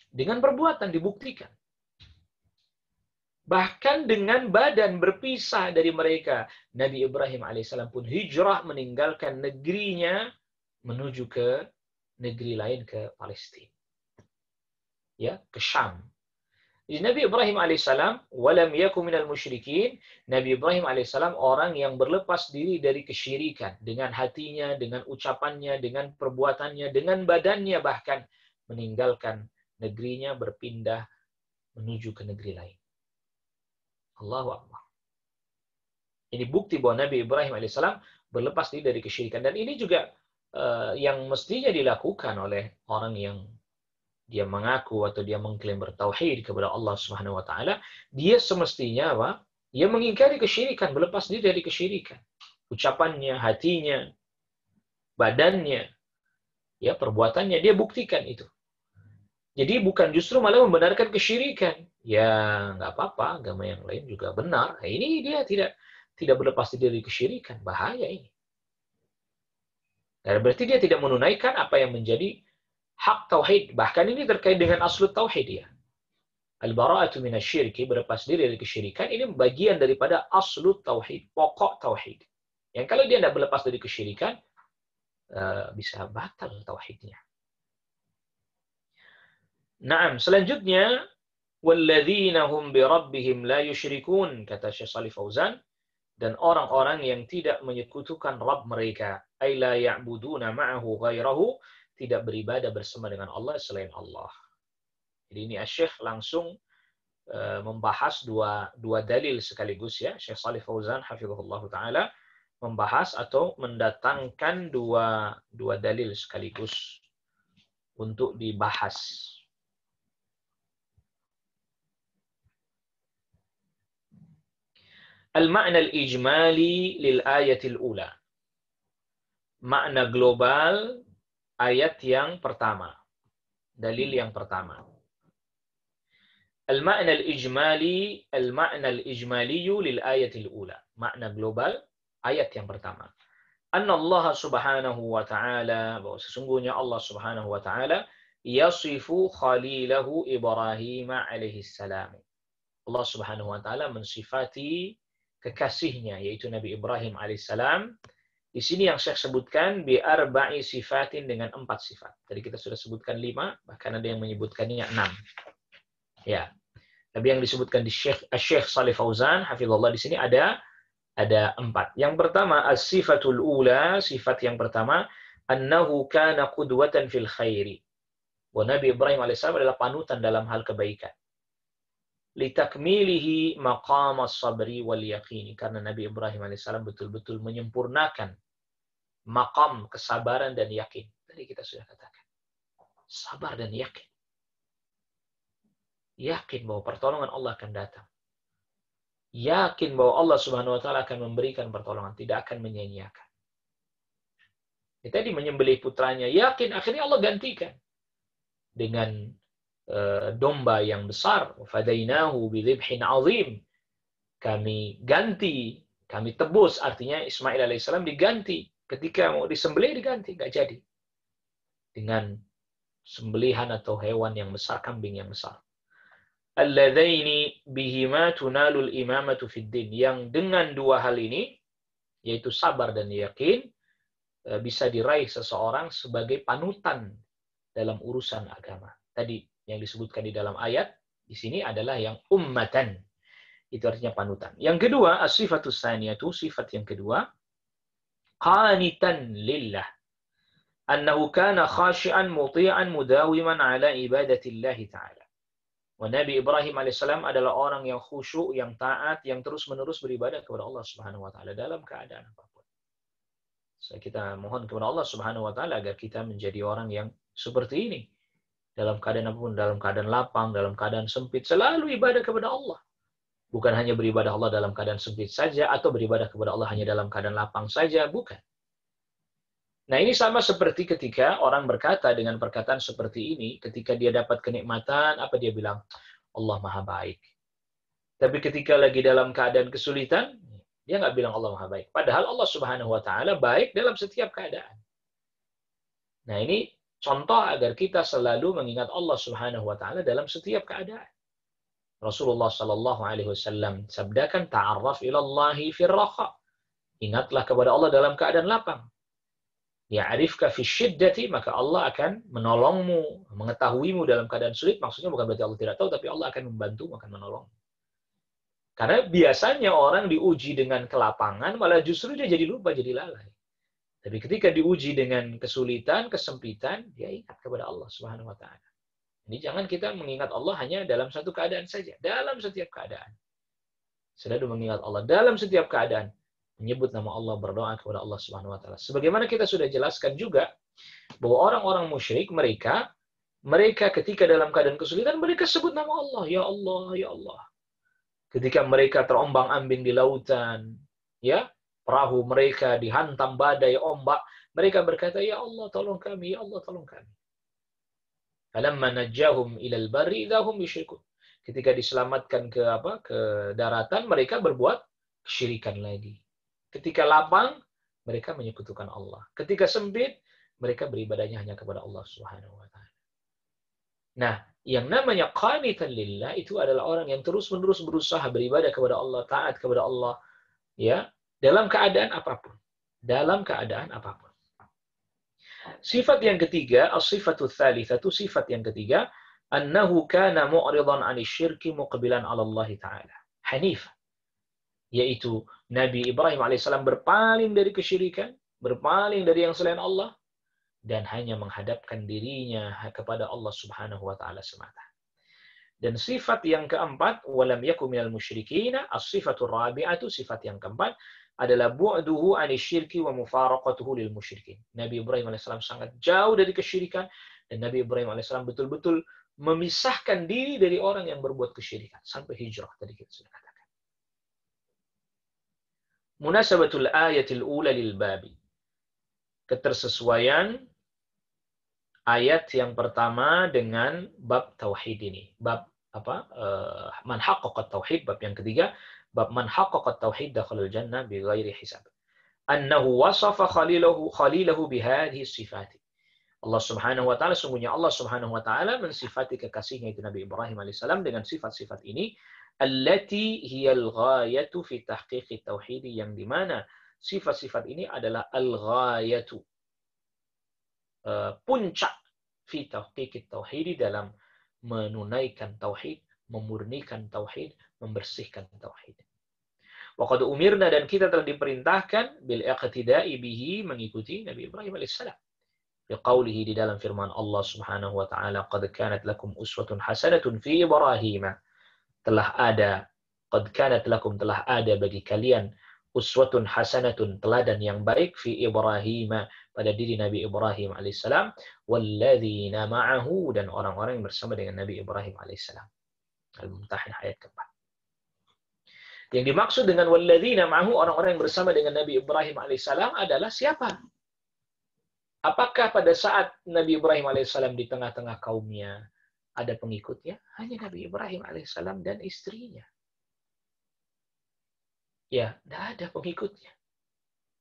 Dengan perbuatan dibuktikan. Bahkan dengan badan berpisah dari mereka. Nabi Ibrahim alaihissalam pun hijrah, meninggalkan negerinya menuju ke negeri lain, ke Palestina. Ya, ke Syam. Jadi Nabi Ibrahim alaihissalam walam yakum minal musyrikin. Nabi Ibrahim alaihissalam orang yang berlepas diri dari kesyirikan dengan hatinya, dengan ucapannya, dengan perbuatannya, dengan badannya, bahkan meninggalkan negerinya berpindah menuju ke negeri lain. Allahu Akbar. Ini bukti bahwa Nabi Ibrahim alaihissalam berlepas diri dari kesyirikan, dan ini juga yang mestinya dilakukan oleh orang yang dia mengaku atau dia mengklaim bertauhid kepada Allah Subhanahu wa taala. Dia semestinya apa? Dia mengingkari kesyirikan, berlepas diri dari kesyirikan. Ucapannya, hatinya, badannya, ya perbuatannya, dia buktikan itu. Jadi bukan justru malah membenarkan kesyirikan. Ya, nggak apa-apa, agama yang lain juga benar. Nah, ini dia tidak berlepas diri dari kesyirikan. Bahaya ini. Dan berarti dia tidak menunaikan apa yang menjadi hak tauhid. Bahkan ini terkait dengan aslut tauhid ya. Al-bara'atu minasyirki, berlepas diri dari kesyirikan, ini bagian daripada aslut tauhid, pokok tauhid. Yang kalau dia tidak berlepas dari kesyirikan, bisa batal tauhidnya. Naam, selanjutnya walladzina hum birabbihim la yusyrikun, kata Syekh Shalih Fauzan, dan orang-orang yang tidak menyekutukan Rabb mereka, ay la ya'buduna ma'ahu ghairahu, tidak beribadah bersama dengan Allah selain Allah. Jadi ini Syekh langsung membahas dua dalil sekaligus ya. Syekh Shalih Fauzan hafizahullah taala membahas atau mendatangkan dua dalil sekaligus untuk dibahas. Al-ma'na al-ijmali lil ayatil ula. Makna global ayat yang pertama. Dalil yang pertama. Al-ma'na al-ijmali lil ayatil ula. Makna global ayat yang pertama. Anna Allah subhanahu wa ta'ala, bahwa sesungguhnya Allah subhanahu wa ta'ala yasifu khalilahu Ibrahim alaihi salam. Allah subhanahu wa ta'ala mensifati kekasihnya, yaitu Nabi Ibrahim alaihissalam. Di sini yang saya sebutkan bi arba'i sifatin, dengan 4 sifat. Tadi kita sudah sebutkan 5, bahkan ada yang menyebutkannya 6. Ya. Tapi yang disebutkan di Syekh Shalih Fauzan hafizallah di sini ada 4. Yang pertama as-sifatul ula, sifat yang pertama, annahu kana qudwatan fil khairi. Bahwa Nabi Ibrahim alaihissalam adalah panutan dalam hal kebaikan. Litakmilihi maqam as-sabri wal yaqini, karena Nabi Ibrahim alaihissalam betul-betul menyempurnakan maqam kesabaran dan yakin. Tadi kita sudah katakan. Sabar dan yakin. Yakin bahwa pertolongan Allah akan datang. Yakin bahwa Allah Subhanahu wa taala akan memberikan pertolongan, tidak akan menyia-nyiakan. Ya, tadi menyembelih putranya, yakin akhirnya Allah gantikan dengan domba yang besar. Fadainahu bidzibhin azim. Kami ganti, kami tebus, artinya Ismail alaihissalam diganti. Ketika mau disembelih diganti, nggak jadi. Dengan sembelihan atau hewan yang besar, kambing yang besar. Alladzaini bihima tunalul imamatu fid din, yang dengan 2 hal ini, yaitu sabar dan yakin, bisa diraih seseorang sebagai panutan dalam urusan agama. Tadi yang disebutkan di dalam ayat di sini adalah yang ummatan. Itu artinya panutan. Yang kedua, as-sifatus tsaniyatu, sifat yang kedua, qanitan lillah. Annahu kana khashi'an muti'an mudawiman ala ibadatillahi ta'ala. Wa Nabi Ibrahim alaihissalam adalah orang yang khusyuk, yang taat, yang terus-menerus beribadah kepada Allah Subhanahu wa taala dalam keadaan apapun. So, kita mohon kepada Allah Subhanahu wa taala agar kita menjadi orang yang seperti ini. Dalam keadaan apapun, dalam keadaan lapang, dalam keadaan sempit, selalu ibadah kepada Allah. Bukan hanya beribadah Allah dalam keadaan sempit saja, atau beribadah kepada Allah hanya dalam keadaan lapang saja, bukan. Nah, ini sama seperti ketika orang berkata dengan perkataan seperti ini, ketika dia dapat kenikmatan, apa dia bilang? Allah Maha Baik. Tapi ketika lagi dalam keadaan kesulitan, dia nggak bilang Allah Maha Baik. Padahal Allah Subhanahu wa taala baik dalam setiap keadaan. Nah, ini contoh agar kita selalu mengingat Allah Subhanahu wa taala dalam setiap keadaan. Rasulullah sallallahu alaihi wasallam sabdakan, ta'arraf ila Allahi fir raha. Ingatlah kepada Allah dalam keadaan lapang. Ya'rifka fi syiddati, maka Allah akan menolongmu, mengetahuimu dalam keadaan sulit. Maksudnya bukan berarti Allah tidak tahu, tapi Allah akan membantu, akan menolongmu. Karena biasanya orang diuji dengan kelapangan, malah justru dia jadi lupa, jadi lalai. Tapi ketika diuji dengan kesulitan, kesempitan, dia ingat kepada Allah Subhanahu wa taala. Ini jangan kita mengingat Allah hanya dalam satu keadaan saja, dalam setiap keadaan. Selalu mengingat Allah dalam setiap keadaan, menyebut nama Allah, berdoa kepada Allah Subhanahu wa taala. Sebagaimana kita sudah jelaskan juga bahwa orang-orang musyrik mereka ketika dalam keadaan kesulitan mereka sebut nama Allah, ya Allah, ya Allah. Ketika mereka terombang-ambing di lautan, ya, perahu mereka dihantam badai, ombak, mereka berkata, ya Allah tolong kami, ya Allah tolong kami. Falamma najjahum ilal barri idahum yusyrikun. Ketika diselamatkan ke daratan, mereka berbuat kesyirikan lagi. Ketika lapang, mereka menyekutukan Allah. Ketika sempit, mereka beribadahnya hanya kepada Allah Subhanahu wa taala. Nah, yang namanya qanitan lillah itu adalah orang yang terus-menerus berusaha beribadah kepada Allah, taat kepada Allah, ya, dalam keadaan apapun. Dalam keadaan apapun. Sifat yang ketiga, as-sifatu tsalitsatu, sifat yang ketiga, annahu kana mu'ridan 'anil syirki muqbilan 'ala Allah taala. Hanif. Yaitu Nabi Ibrahim alaihissalam berpaling dari kesyirikan, berpaling dari yang selain Allah, dan hanya menghadapkan dirinya kepada Allah Subhanahu wa taala semata. Dan sifat yang keempat, walam yakum minal musyrikin, as-sifatur rabi'atu, sifat yang keempat adalah bu'duhu 'anil syirki wa mufaraqatuhu lil musyrikin. Nabi Ibrahim alaihissalam sangat jauh dari kesyirikan, dan Nabi Ibrahim alaihissalam betul-betul memisahkan diri dari orang yang berbuat kesyirikan sampai hijrah, tadi kita sudah katakan. Munasabatul ayatil ula lil babi. Ketersesuaian ayat yang pertama dengan bab tauhid ini. Bab apa? Man haqqaqa tauhid, bab yang ketiga, bab man haqqaqa tauhid dakhalal jannah bighairi hisab. Annahu wasafa khalilahu bihadhihi sifat. Allah Subhanahu wa taala, sungguhnya Allah Subhanahu wa taala mensifati kekasihnya itu Nabi Ibrahim alaihissalam dengan sifat-sifat ini, allati hiyal ghayatu fi tahqiqi tauhid, yang di mana sifat-sifat ini adalah al-ghayatu, puncak fi tahqiqi tauhid, dalam menunaikan tauhid, memurnikan tauhid, membersihkan tauhid. Wa qad umirna, dan kita telah diperintahkan bil iqtida'i bihi, mengikuti Nabi Ibrahim alaihissalam. Biqaulihi, di dalam firman Allah Subhanahu wa taala, qad kanat lakum uswatun hasanatun fi Ibrahim, telah ada, qad kanat lakum, telah ada bagi kalian, uswatun hasanatun, teladan yang baik, fi Ibrahim, pada diri Nabi Ibrahim alaihissalam, walladzina ma'ahu, dan orang-orang yang bersama dengan Nabi Ibrahim alaihissalam. Al-Mumtahin ayat keempat. Yang dimaksud dengan walladzina ma'ahu, orang-orang yang bersama dengan Nabi Ibrahim alaihissalam adalah siapa? Apakah pada saat Nabi Ibrahim alaihissalam di tengah-tengah kaumnya ada pengikutnya? Hanya Nabi Ibrahim alaihissalam dan istrinya. Ya, tidak ada pengikutnya.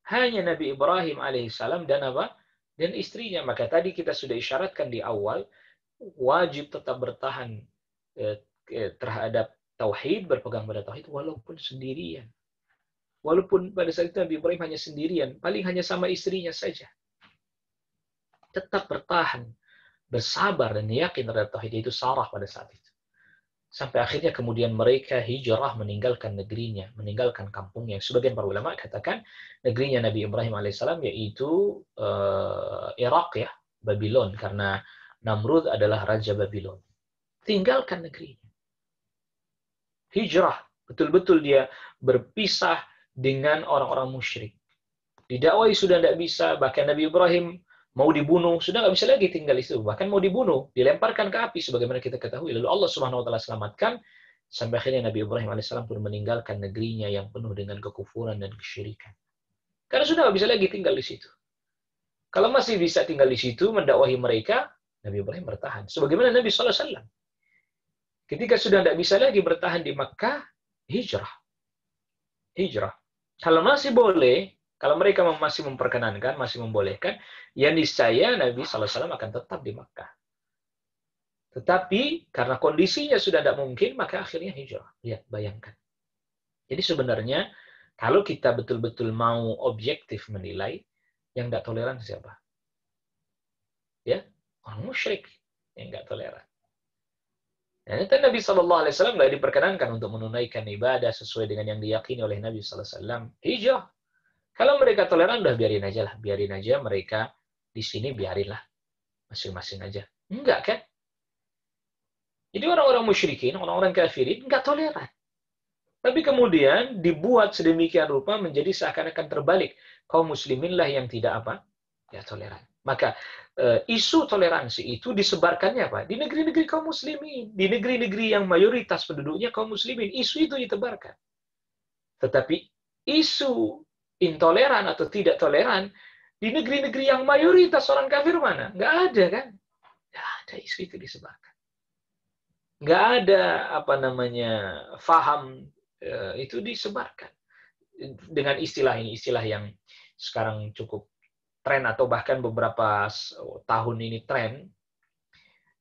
Hanya Nabi Ibrahim alaihissalam dan apa? Dan istrinya. Maka tadi kita sudah isyaratkan di awal, wajib tetap bertahan terhadap tauhid, berpegang pada tauhid walaupun sendirian. Walaupun pada saat itu Nabi Ibrahim hanya sendirian, paling hanya sama istrinya saja. Tetap bertahan, bersabar dan yakin terhadap tauhid, itu Sarah pada saat itu. Sampai akhirnya kemudian mereka hijrah, meninggalkan negerinya, meninggalkan kampungnya. Sebagian para ulama katakan negerinya Nabi Ibrahim alaihissalam yaitu Irak, ya, Babylon, karena Namrud adalah raja Babylon. Tinggalkan negerinya. Hijrah, betul-betul dia berpisah dengan orang-orang musyrik. Didakwai sudah tidak bisa, bahkan Nabi Ibrahim mau dibunuh, sudah nggak bisa lagi tinggal di situ. Bahkan mau dibunuh, dilemparkan ke api, sebagaimana kita ketahui. Lalu Allah Subhanahu wa taala selamatkan, sampai akhirnya Nabi Ibrahim alaihissalam pun meninggalkan negerinya yang penuh dengan kekufuran dan kesyirikan. Karena sudah nggak bisa lagi tinggal di situ. Kalau masih bisa tinggal di situ, mendakwahi mereka, Nabi Ibrahim bertahan. Sebagaimana Nabi SAW. Ketika sudah tidak bisa lagi bertahan di Makkah, hijrah. Hijrah. Kalau masih boleh, kalau mereka masih memperkenankan, masih membolehkan, ya niscaya Nabi SAW akan tetap di Makkah. Tetapi karena kondisinya sudah tidak mungkin, maka akhirnya hijrah. Lihat, bayangkan. Jadi sebenarnya kalau kita betul-betul mau objektif menilai, yang tidak toleran siapa? Ya, orang musyrik yang nggak toleran. Dan itu Nabi SAW nggak diperkenankan untuk menunaikan ibadah sesuai dengan yang diyakini oleh Nabi SAW. Hijrah. Kalau mereka toleran, udah biarin aja lah. Biarin aja mereka di sini, biarinlah. Masing-masing aja. Enggak kan? Jadi orang-orang musyrikin, orang-orang kafirin, enggak toleran. Tapi kemudian dibuat sedemikian rupa menjadi seakan-akan terbalik. Kaum muslimin lah yang tidak apa? Ya, toleran. Maka isu toleransi itu disebarkannya apa? Di negeri-negeri kaum muslimin. Di negeri-negeri yang mayoritas penduduknya kaum muslimin. Isu itu ditebarkan. Tetapi isu intoleran atau tidak toleran di negeri-negeri yang mayoritas orang kafir mana? Nggak ada kan? Nggak ada isu itu disebarkan. Nggak ada faham itu disebarkan. Dengan istilah ini, istilah yang sekarang cukup tren atau bahkan beberapa tahun ini tren,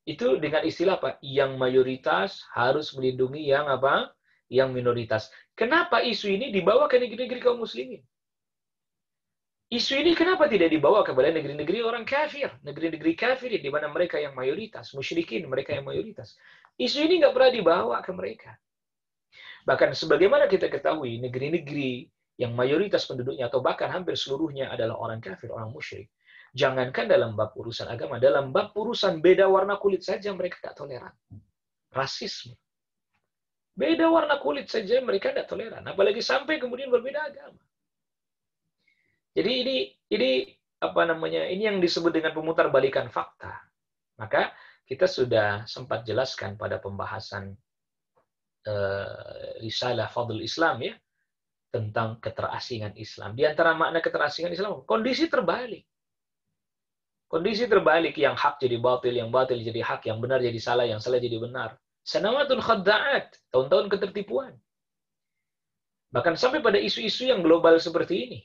itu dengan istilah apa? Yang mayoritas harus melindungi yang apa? Yang minoritas. Kenapa isu ini dibawa ke negeri-negeri kaum muslimin? Isu ini kenapa tidak dibawa kepada negeri-negeri orang kafir, negeri-negeri kafir di mana mereka yang mayoritas, musyrikin mereka yang mayoritas. Isu ini nggak pernah dibawa ke mereka. Bahkan sebagaimana kita ketahui, negeri-negeri yang mayoritas penduduknya atau bahkan hampir seluruhnya adalah orang kafir, orang musyrik. Jangankan dalam bab urusan agama, dalam bab urusan beda warna kulit saja mereka nggak toleran. Rasisme. Beda warna kulit saja mereka nggak toleran, apalagi sampai kemudian berbeda agama. Jadi ini ini yang disebut dengan pemutarbalikan fakta. Maka kita sudah sempat jelaskan pada pembahasan risalah Fadl Islam, ya, tentang keterasingan Islam. Di antara makna keterasingan Islam, kondisi terbalik. Kondisi terbalik, yang hak jadi batil, yang batil jadi hak, yang benar jadi salah, yang salah jadi benar. Sanawatun khadda'at, tahun-tahun ketertipuan. Bahkan sampai pada isu-isu yang global seperti ini.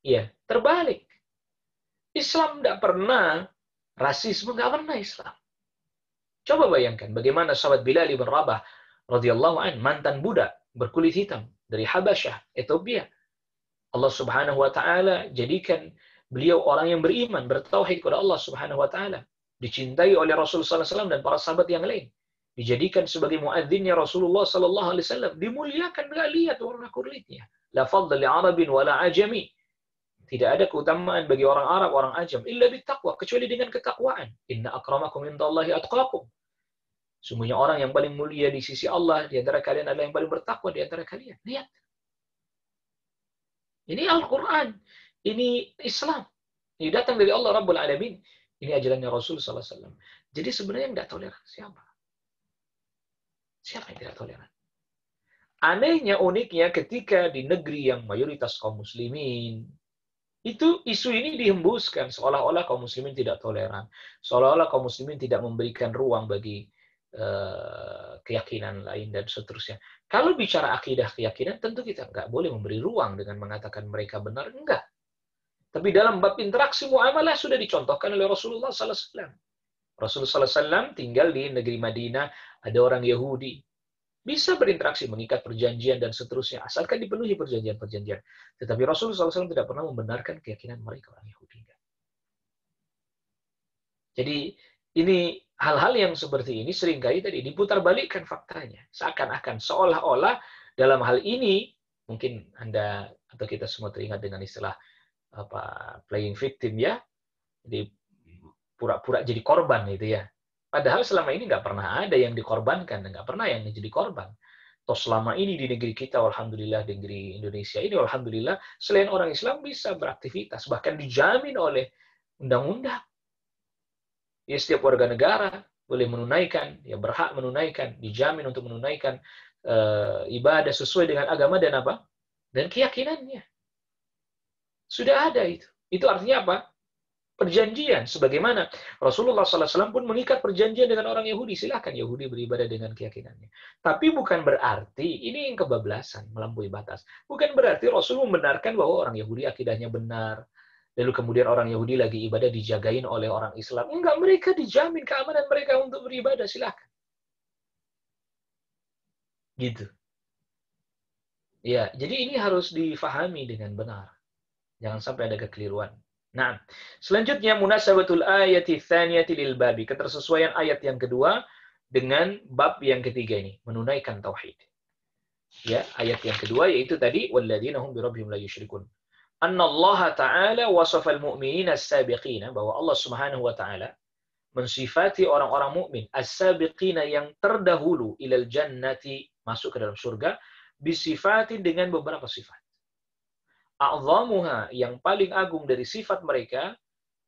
Ya, terbalik. Islam tidak pernah, rasisme nggak pernah Islam. Coba bayangkan bagaimana sahabat Bilal bin Rabah radhiyallahu an, mantan budak berkulit hitam dari Habasyah, Ethiopia. Allah Subhanahu wa taala jadikan beliau orang yang beriman, bertauhid kepada Allah Subhanahu wa taala, dicintai oleh Rasulullah SAW dan para sahabat yang lain. Dijadikan sebagai muadzinnya Rasulullah sallallahu alaihi wasallam, dimuliakan, enggak lihat warna kulitnya. La fadl li Arabin wala ajami. Tidak ada keutamaan bagi orang Arab, orang Ajam, illa bittaqwa, kecuali dengan ketakwaan. Inna akramakum indallahi atqakum. Sungguhnya orang yang paling mulia di sisi Allah di antara kalian adalah yang paling bertakwa di antara kalian. Lihat. Ini Al-Quran. Ini Islam. Ini datang dari Allah Rabbul Alamin. Ini ajarannya Rasul SAW. Jadi sebenarnya yang tidak toleran siapa? Siapa yang tidak toleran? Anehnya, uniknya, ketika di negeri yang mayoritas kaum muslimin, itu isu ini dihembuskan seolah-olah kaum muslimin tidak toleran. Seolah-olah kaum muslimin tidak memberikan ruang bagi keyakinan lain dan seterusnya. Kalau bicara akidah keyakinan, tentu kita nggak boleh memberi ruang dengan mengatakan mereka benar, enggak. Tapi dalam bab interaksi muamalah sudah dicontohkan oleh Rasulullah SAW. Rasulullah SAW tinggal di negeri Madinah, ada orang Yahudi. Bisa berinteraksi, mengikat perjanjian dan seterusnya, asalkan dipenuhi perjanjian-perjanjian. Tetapi Rasulullah SAW tidak pernah membenarkan keyakinan mereka orang Yahudi. Jadi ini hal-hal yang seperti ini seringkali tadi diputarbalikkan faktanya. Seakan-akan, seolah-olah dalam hal ini, mungkin Anda atau kita semua teringat dengan istilah playing victim ya, jadi pura-pura jadi korban gitu ya. Padahal selama ini nggak pernah ada yang dikorbankan, nggak pernah yang jadi korban. Toh selama ini di negeri kita, alhamdulillah, di negeri Indonesia ini, alhamdulillah, selain orang Islam bisa beraktivitas, bahkan dijamin oleh undang-undang. Ya, setiap warga negara boleh menunaikan, ya berhak menunaikan, dijamin untuk menunaikan ibadah sesuai dengan agama dan apa? Dan keyakinannya. Sudah ada itu. Itu artinya apa? Perjanjian. Sebagaimana Rasulullah SAW pun mengikat perjanjian dengan orang Yahudi. Silakan Yahudi beribadah dengan keyakinannya. Tapi bukan berarti, ini yang kebablasan, melampaui batas. Bukan berarti Rasul membenarkan bahwa orang Yahudi akidahnya benar. Lalu kemudian orang Yahudi lagi ibadah dijagain oleh orang Islam. Enggak, mereka dijamin keamanan mereka untuk beribadah. Silakan. Gitu. Ya, jadi ini harus difahami dengan benar. Jangan sampai ada kekeliruan. Nah, selanjutnya munasabatul ayati tsaniyati lil babi, ketersesuaian ayat yang kedua dengan bab yang ketiga ini, menunaikan tauhid. Ya, ayat yang kedua yaitu tadi walladzina hum birabbihim la yusyrikun. Annallaha ta'ala wasafal mu'minina as-sabiqina, bahwa Allah Subhanahu wa taala mensifati orang-orang mukmin as-sabiqina yang terdahulu ilal jannati, masuk ke dalam surga, bisifatin dengan beberapa sifat. A'zamuha, yang paling agung dari sifat mereka,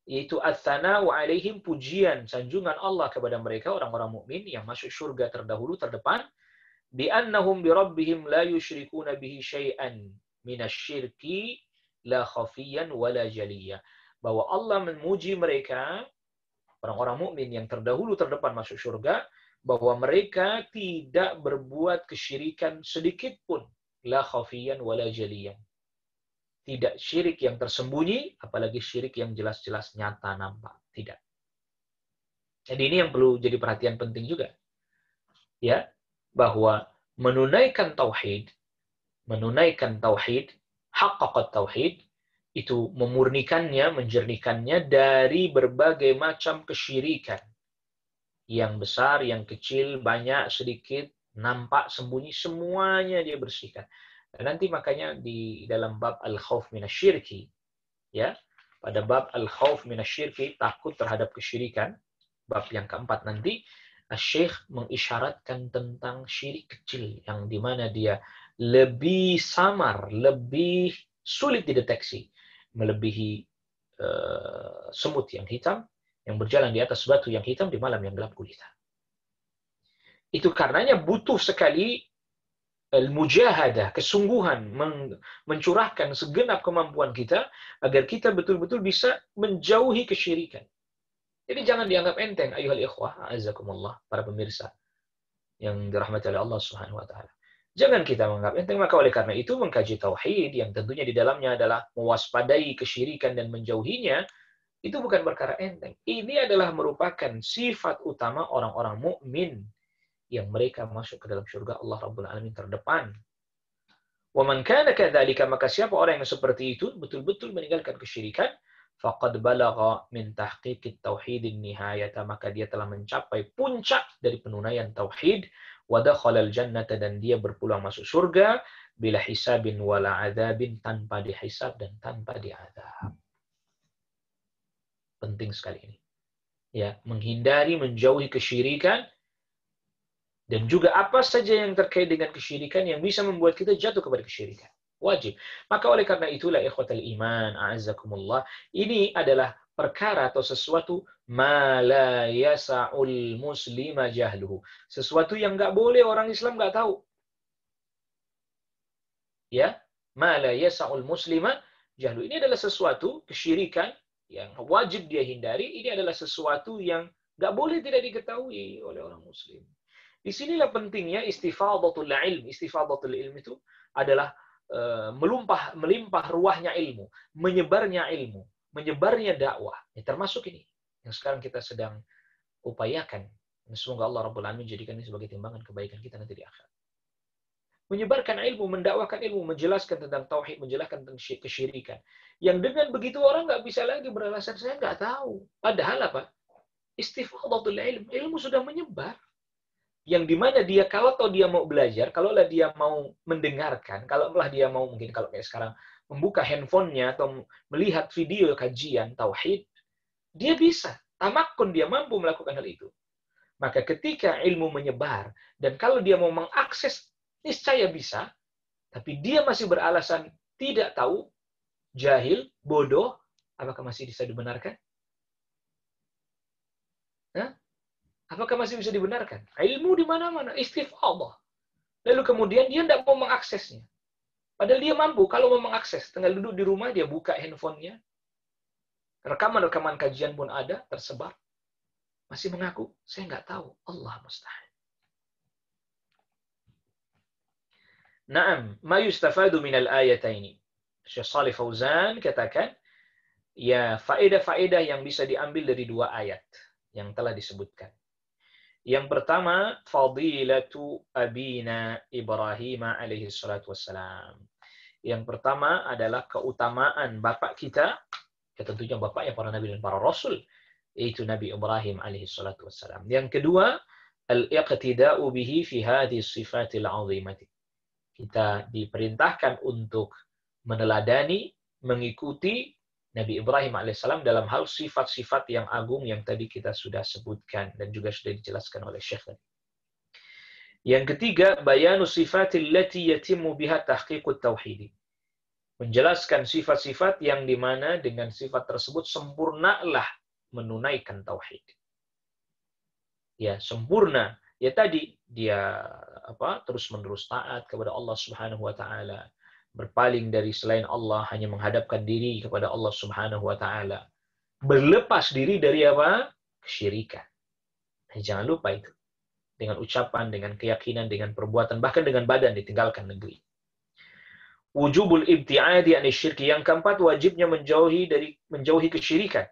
yaitu ats-tsana'u 'alaihim, pujian, sanjungan Allah kepada mereka orang-orang mukmin yang masuk surga terdahulu, terdepan, bi annahum bi rabbihim la yusyrikuna bihi syai'an minasyirki la khafiyan wala jaliyya, bahwa Allah memuji mereka orang-orang mukmin yang terdahulu terdepan masuk surga, bahwa mereka tidak berbuat kesyirikan sedikit pun, la khafiyan wala jaliyan. Tidak syirik yang tersembunyi, apalagi syirik yang jelas-jelas nyata nampak. Tidak. Jadi ini yang perlu jadi perhatian penting juga. Ya, bahwa menunaikan tauhid, haqqaqat tauhid, itu memurnikannya, menjernihkannya dari berbagai macam kesyirikan. Yang besar, yang kecil, banyak, sedikit, nampak, sembunyi, semuanya dia bersihkan. Dan nanti makanya di dalam bab al-khauf minasyirki, ya, pada bab al-khauf minasyirki, takut terhadap kesyirikan, bab yang keempat nanti, Syekh mengisyaratkan tentang syirik kecil, yang dimana dia lebih samar, lebih sulit dideteksi, melebihi semut yang hitam, yang berjalan di atas batu yang hitam di malam yang gelap gulita. Itu karenanya butuh sekali al-mujahadah, kesungguhan, mencurahkan segenap kemampuan kita agar kita betul-betul bisa menjauhi kesyirikan. Jadi jangan dianggap enteng, ayuhal ikhwah, a'azzakumullah, para pemirsa yang dirahmati oleh Allah Subhanahu wa taala. Jangan kita menganggap enteng, maka oleh karena itu mengkaji tauhid yang tentunya di dalamnya adalah mewaspadai kesyirikan dan menjauhinya, itu bukan perkara enteng. Ini adalah merupakan sifat utama orang-orang mukmin yang mereka masuk ke dalam surga Allah Rabbul Alamin terdepan. Wa man kana kadzalika, maka siapa orang yang seperti itu betul-betul meninggalkan kesyirikan, faqad balagha min tahqiqit tauhidin nihayata, maka dia telah mencapai puncak dari penunaian tauhid, wa dakhala al-jannata, dan dia berpulang masuk surga bila hisabin wala adzabin, tanpa dihisab dan tanpa diazab. Penting sekali ini. Ya, menghindari, menjauhi kesyirikan, dan juga apa saja yang terkait dengan kesyirikan yang bisa membuat kita jatuh kepada kesyirikan. Wajib. Maka oleh karena itulah ikhwatal iman, a'azzakumullah, ini adalah perkara atau sesuatu ma la yasa'ul muslima jahluhu. Sesuatu yang nggak boleh orang Islam nggak tahu. Ya, ma la yasa'ul muslima jahluhu. Ini adalah sesuatu kesyirikan yang wajib dia hindari. Ini adalah sesuatu yang nggak boleh tidak diketahui oleh orang Muslim. Disinilah pentingnya istifadatul ilm. Istifadatul ilm itu adalah melimpah ruahnya ilmu, menyebarnya ilmu, menyebarnya dakwah. Ya, termasuk ini yang sekarang kita sedang upayakan. Semoga Allah Rabbul Alamin jadikan ini sebagai timbangan kebaikan kita nanti di akhirat. Menyebarkan ilmu, mendakwakan ilmu, menjelaskan tentang tauhid, menjelaskan tentang kesyirikan. Yang dengan begitu orang nggak bisa lagi beralasan saya nggak tahu. Padahal apa? Istifadatul ilm. Ilmu sudah menyebar. Yang dimana dia, kalau dia mau belajar, kalaulah dia mau mendengarkan, kalaulah dia mau, mungkin kalau kayak sekarang, membuka handphonenya atau melihat video kajian tauhid, dia bisa, tamakun, dia mampu melakukan hal itu. Maka ketika ilmu menyebar, dan kalau dia mau mengakses, niscaya bisa, tapi dia masih beralasan tidak tahu, jahil, bodoh, apakah masih bisa dibenarkan? Hah? Apakah masih bisa dibenarkan? Ilmu di mana-mana, istifadah. Lalu kemudian dia tidak mau mengaksesnya. Padahal dia mampu, kalau mau mengakses, tinggal duduk di rumah, dia buka handphonenya. Rekaman-rekaman kajian pun ada, tersebar. Masih mengaku, saya nggak tahu. Allah musta'an. Naam, ma yustafadu minal ayataini. Syekh Shalih Fauzan katakan, ya, faedah-faedah yang bisa diambil dari dua ayat yang telah disebutkan. Yang pertama, fadilatu abina Ibrahim alaihi salatu wassalam. Yang pertama adalah keutamaan bapak kita, ya tentunya bapaknya para nabi dan para rasul, yaitu Nabi Ibrahim alaihi salatu wassalam. Yang kedua, al-iqtida'u bihi fi hadhihi sifatil 'azimati. Kita diperintahkan untuk meneladani, mengikuti Nabi Ibrahim alaihissalam dalam hal sifat-sifat yang agung yang tadi kita sudah sebutkan dan juga sudah dijelaskan oleh Syekh tadi. Yang ketiga, bayanu sifatil lati yatimu biha tahqiqut tauhid. Menjelaskan sifat-sifat yang dimana dengan sifat tersebut sempurnalah menunaikan tauhid. Ya, sempurna. Ya tadi dia terus-menerus taat kepada Allah Subhanahu wa taala. Berpaling dari selain Allah, hanya menghadapkan diri kepada Allah Subhanahu wa taala. Berlepas diri dari apa? Kesyirikan. Jangan lupa itu. Dengan ucapan, dengan keyakinan, dengan perbuatan, bahkan dengan badan ditinggalkan negeri. Wujubul ibti'adi anisyirki. Yang keempat, wajibnya menjauhi kesyirikan.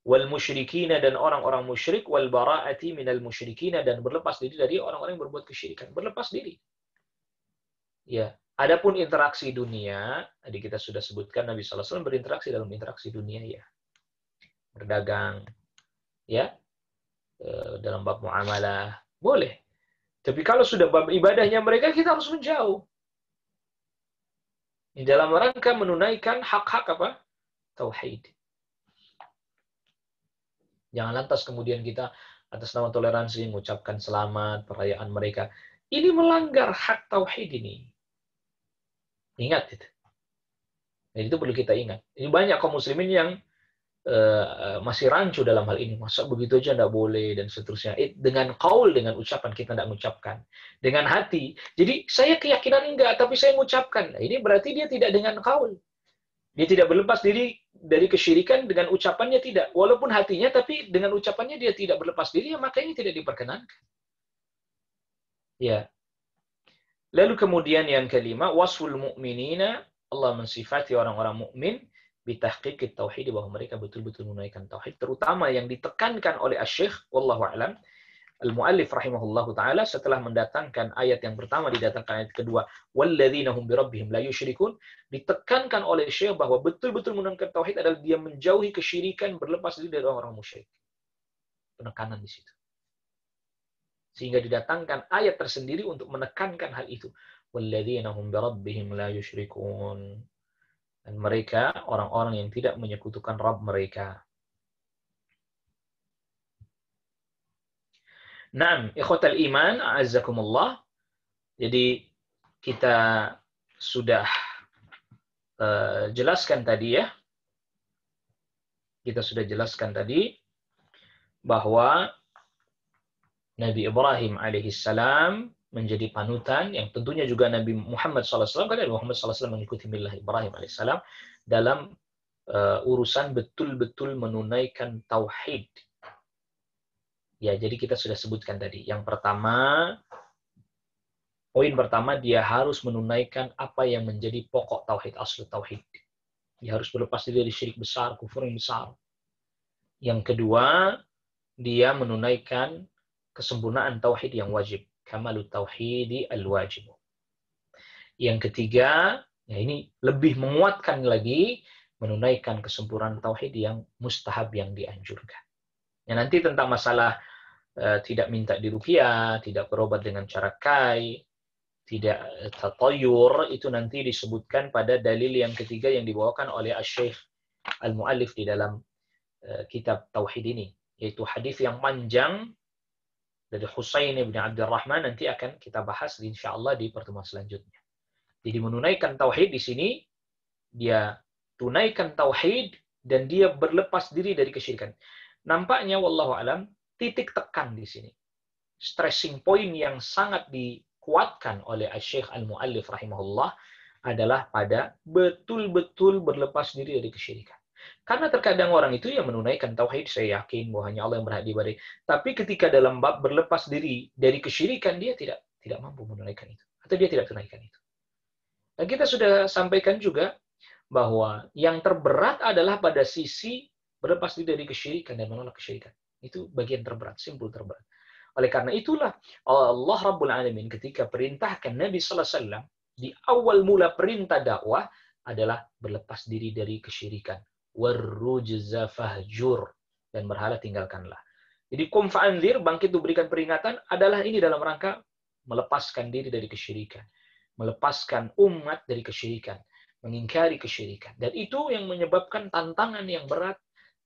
Wal musyrikina, dan orang-orang musyrik, wal bara'ati minal musyrikina, dan berlepas diri dari orang-orang yang berbuat kesyirikan. Berlepas diri. Ya. Adapun interaksi dunia, tadi kita sudah sebutkan Nabi sallallahu alaihi wasallam berinteraksi dalam interaksi dunia, ya. Berdagang, ya. Dalam bab muamalah, boleh. Tapi kalau sudah bab ibadahnya mereka, kita harus menjauh. Di dalam rangka menunaikan hak-hak apa? Tauhid. Jangan lantas kemudian kita atas nama toleransi mengucapkan selamat perayaan mereka. Ini melanggar hak tauhid ini. Ingat itu. Dan itu perlu kita ingat. Ini banyak kaum muslimin yang masih rancu dalam hal ini. Masa begitu aja tidak boleh dan seterusnya. Dengan qaul, dengan ucapan kita tidak mengucapkan. Dengan hati. Jadi saya keyakinan enggak, tapi saya mengucapkan. Nah, ini berarti dia tidak dengan qaul. Dia tidak berlepas diri dari kesyirikan dengan ucapannya tidak. Walaupun hatinya, tapi dengan ucapannya dia tidak berlepas diri, ya maka ini tidak diperkenankan. Ya. Lalu kemudian yang kelima, wasful mu'minina, Allah mensifati orang-orang mukmin bitahqiqit tauhid, bahwa mereka betul-betul menunaikan tauhid, terutama yang ditekankan oleh Asy-Syaikh wallahu a'lam al-muallif rahimahullahu taala setelah mendatangkan ayat yang pertama, didatangkan ayat kedua, walladzina hum birabbihim la yusyrikun, ditekankan oleh Syekh bahwa betul-betul menunaikan tauhid adalah dia menjauhi kesyirikan, berlepas diri dari orang-orang musyrik. Penekanan di situ. Sehingga didatangkan ayat tersendiri untuk menekankan hal itu. Walladzina hum birabbihim la yusyrikun. Dan mereka orang-orang yang tidak menyekutukan Rabb mereka. Naam, ikhwatal iman, a'azzakumullah. Jadi kita sudah jelaskan tadi ya. Kita sudah jelaskan tadi bahwa Nabi Ibrahim alaihissalam menjadi panutan, yang tentunya juga Nabi Muhammad SAW, karena Nabi Muhammad SAW mengikuti millah Ibrahim alaihissalam dalam urusan betul-betul menunaikan tauhid. Ya, jadi kita sudah sebutkan tadi. Yang pertama, poin pertama, dia harus menunaikan apa yang menjadi pokok tauhid, asal tauhid. Dia harus berlepas diri dari syirik besar, kufur yang besar. Yang kedua, dia menunaikan kesempurnaan tauhid yang wajib. Kamalut tauhidi al-wajib. Yang ketiga, ya ini lebih menguatkan lagi, menunaikan kesempurnaan tauhid yang mustahab, yang dianjurkan. Ya, nanti tentang masalah tidak minta diruqyah, tidak berobat dengan cara kai, tidak tatayur, itu nanti disebutkan pada dalil yang ketiga yang dibawakan oleh Asy-Syaikh al-Muallif di dalam kitab tauhid ini, yaitu hadis yang panjang dari Husain bin Abdurrahman, nanti akan kita bahas insyaallah di pertemuan selanjutnya. Jadi menunaikan tauhid di sini, dia tunaikan tauhid dan dia berlepas diri dari kesyirikan. Nampaknya wallahu alam titik tekan di sini, stressing point yang sangat dikuatkan oleh Asy-Syaikh Al-Muallif rahimahullah adalah pada betul-betul berlepas diri dari kesyirikan. Karena terkadang orang itu yang menunaikan tauhid, saya yakin bahwa hanya Allah yang berhak diibadahi. Tapi ketika dalam bab berlepas diri dari kesyirikan, dia tidak mampu menunaikan itu, atau dia tidak tunaikan itu. Dan kita sudah sampaikan juga bahwa yang terberat adalah pada sisi berlepas diri dari kesyirikan dan menolak kesyirikan. Itu bagian terberat, simpul terberat. Oleh karena itulah Allah Rabbul Alamin ketika perintahkan Nabi sallallahu alaihi wasallam di awal mula perintah dakwah adalah berlepas diri dari kesyirikan. Warrujza fahjur, dan berhala tinggalkanlah. Jadi qum fa'anzir, bangkit untuk berikan peringatan, adalah ini dalam rangka melepaskan diri dari kesyirikan, melepaskan umat dari kesyirikan, mengingkari kesyirikan. Dan itu yang menyebabkan tantangan yang berat,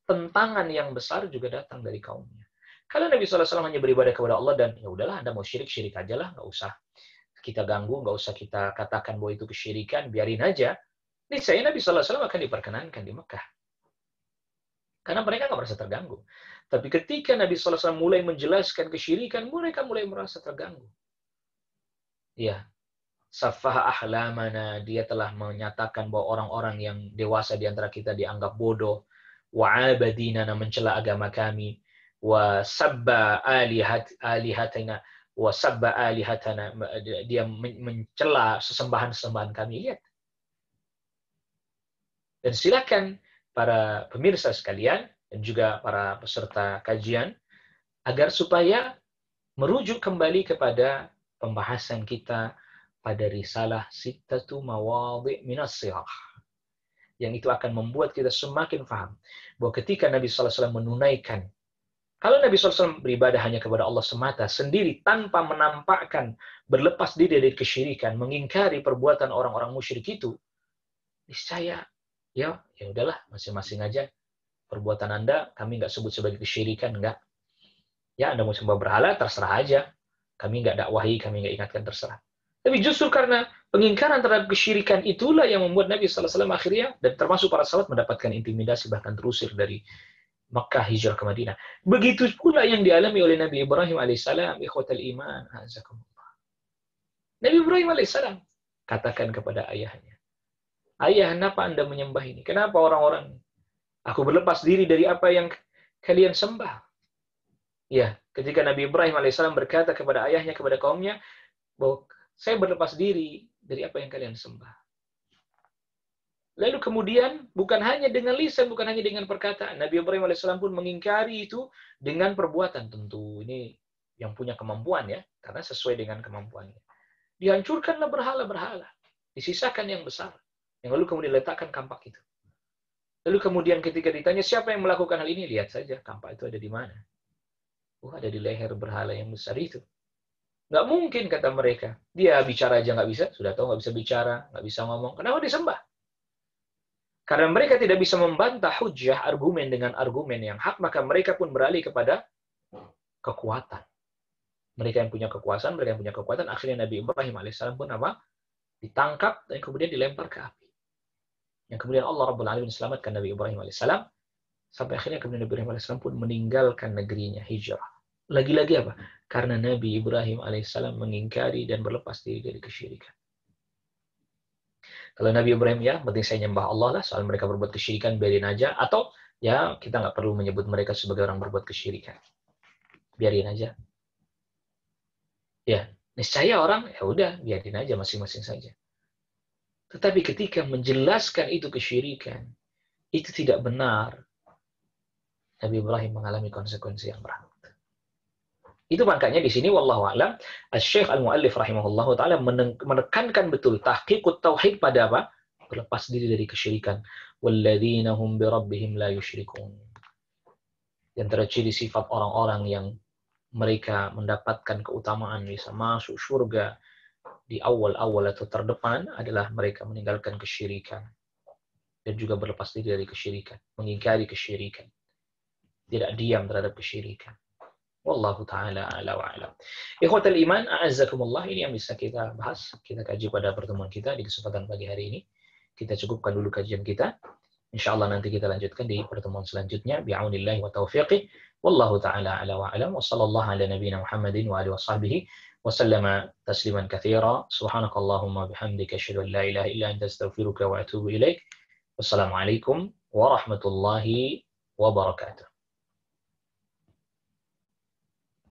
tentangan yang besar juga datang dari kaumnya. Kalau Nabi SAW hanya beribadah kepada Allah dan ya udahlah, Anda mau syirik, syirik aja lah, nggak usah kita ganggu, nggak usah kita katakan bahwa itu kesyirikan, biarin aja. Niscaya Nabi SAW akan diperkenankan di Mekah. Karena mereka nggak merasa terganggu. Tapi ketika Nabi SAW mulai menjelaskan kesyirikan, mereka mulai merasa terganggu. Ya, safaha ahlamana, dia telah menyatakan bahwa orang-orang yang dewasa di antara kita dianggap bodoh. Wa'abadina, mencela agama kami. Wa sabba alihatina, wa sabba alihatana, dia mencela sesembahan-sesembahan kami. Lihat. Dan silakan para pemirsa sekalian dan juga para peserta kajian agar supaya merujuk kembali kepada pembahasan kita pada risalah Sittatu Mawadhi' Minas Sirah, yang itu akan membuat kita semakin paham bahwa ketika Nabi SAW menunaikan, kalau Nabi SAW beribadah hanya kepada Allah semata sendiri tanpa menampakkan berlepas diri dari kesyirikan, mengingkari perbuatan orang-orang musyrik itu, niscaya ya udahlah, masing-masing aja perbuatan Anda, kami nggak sebut sebagai kesyirikan, nggak. Ya, Anda mau sembah berhala, terserah aja. Kami nggak dakwahi, kami nggak ingatkan, terserah. Tapi justru karena pengingkaran terhadap kesyirikan itulah yang membuat Nabi SAW akhirnya, dan termasuk para sahabat, mendapatkan intimidasi, bahkan terusir dari Makkah hijrah ke Madinah. Begitu pula yang dialami oleh Nabi Ibrahim alaihissalam, ikhwatal iman, azakumullah. Nabi Ibrahim alaihissalam katakan kepada ayahnya, "Ayah, kenapa Anda menyembah ini? Kenapa orang-orang? Aku berlepas diri dari apa yang kalian sembah." Ya, ketika Nabi Ibrahim alaihissalam berkata kepada ayahnya, kepada kaumnya, bahwa saya berlepas diri dari apa yang kalian sembah. Lalu kemudian, bukan hanya dengan lisan, bukan hanya dengan perkataan, Nabi Ibrahim alaihissalam pun mengingkari itu dengan perbuatan. Tentu ini yang punya kemampuan ya, karena sesuai dengan kemampuannya. Dihancurkanlah berhala-berhala, disisakan yang besar, yang lalu kemudian letakkan kampak itu. Lalu kemudian ketika ditanya siapa yang melakukan hal ini, lihat saja kampak itu ada di mana. Ada di leher berhala yang besar itu. Nggak mungkin, kata mereka. Dia bicara aja nggak bisa, sudah tahu nggak bisa bicara, nggak bisa ngomong. Kenapa disembah? Karena mereka tidak bisa membantah hujah, argumen dengan argumen yang hak, maka mereka pun beralih kepada kekuatan. Mereka yang punya kekuasaan, mereka yang punya kekuatan, akhirnya Nabi Ibrahim alaihissalam pun apa? Ditangkap dan kemudian dilempar ke api. Yang kemudian Allah Rabbul Alamin selamatkan Nabi Ibrahim alaihissalam, sampai akhirnya kemudian Nabi Ibrahim alaihissalam pun meninggalkan negerinya, hijrah. Lagi-lagi apa? Karena Nabi Ibrahim alaihissalam mengingkari dan berlepas diri dari kesyirikan. Kalau Nabi Ibrahim, ya, penting saya nyembah Allah lah, soal mereka berbuat kesyirikan, biarin aja. Atau, ya, kita nggak perlu menyebut mereka sebagai orang berbuat kesyirikan. Biarin aja. Ya, niscaya orang, ya udah, biarin aja masing-masing saja. Tetapi ketika menjelaskan itu kesyirikan, itu tidak benar. Nabi Ibrahim mengalami konsekuensi yang berat. Itu makanya di sini wallahu a'lam Asy-Syaikh Al-Muallif rahimahullahu taala menekankan betul tahqiqut tauhid pada apa? Berlepas diri dari kesyirikan. Walladzina hum birabbihim la yusyrikun. Di antara ciri sifat orang-orang yang mereka mendapatkan keutamaan bisa masuk surga di awal-awal atau terdepan adalah mereka meninggalkan kesyirikan dan juga berlepas diri dari kesyirikan, mengingkari kesyirikan. Tidak diam terhadap kesyirikan. Wallahu ta'ala a'la wa a'lam. Ikhwatal iman, a'azzakumullah, ini yang bisa kita bahas, kita kaji pada pertemuan kita di kesempatan pagi hari ini. Kita cukupkan dulu kajian kita. Insyaallah nanti kita lanjutkan di pertemuan selanjutnya. Bi'aunillahi wa taufiqih. Wallahu ta'ala a'la wa a'lam. Wa sallallahu ala nabiyyina Muhammadin wa alihi wa sahbihi wa sallama tasliman katsira. Subhanakallahumma bihamdika asyhadu an la ilaha illa anta astaghfiruka wa atubu ilaik. Wassalamualaikum warahmatullahi wabarakatuh.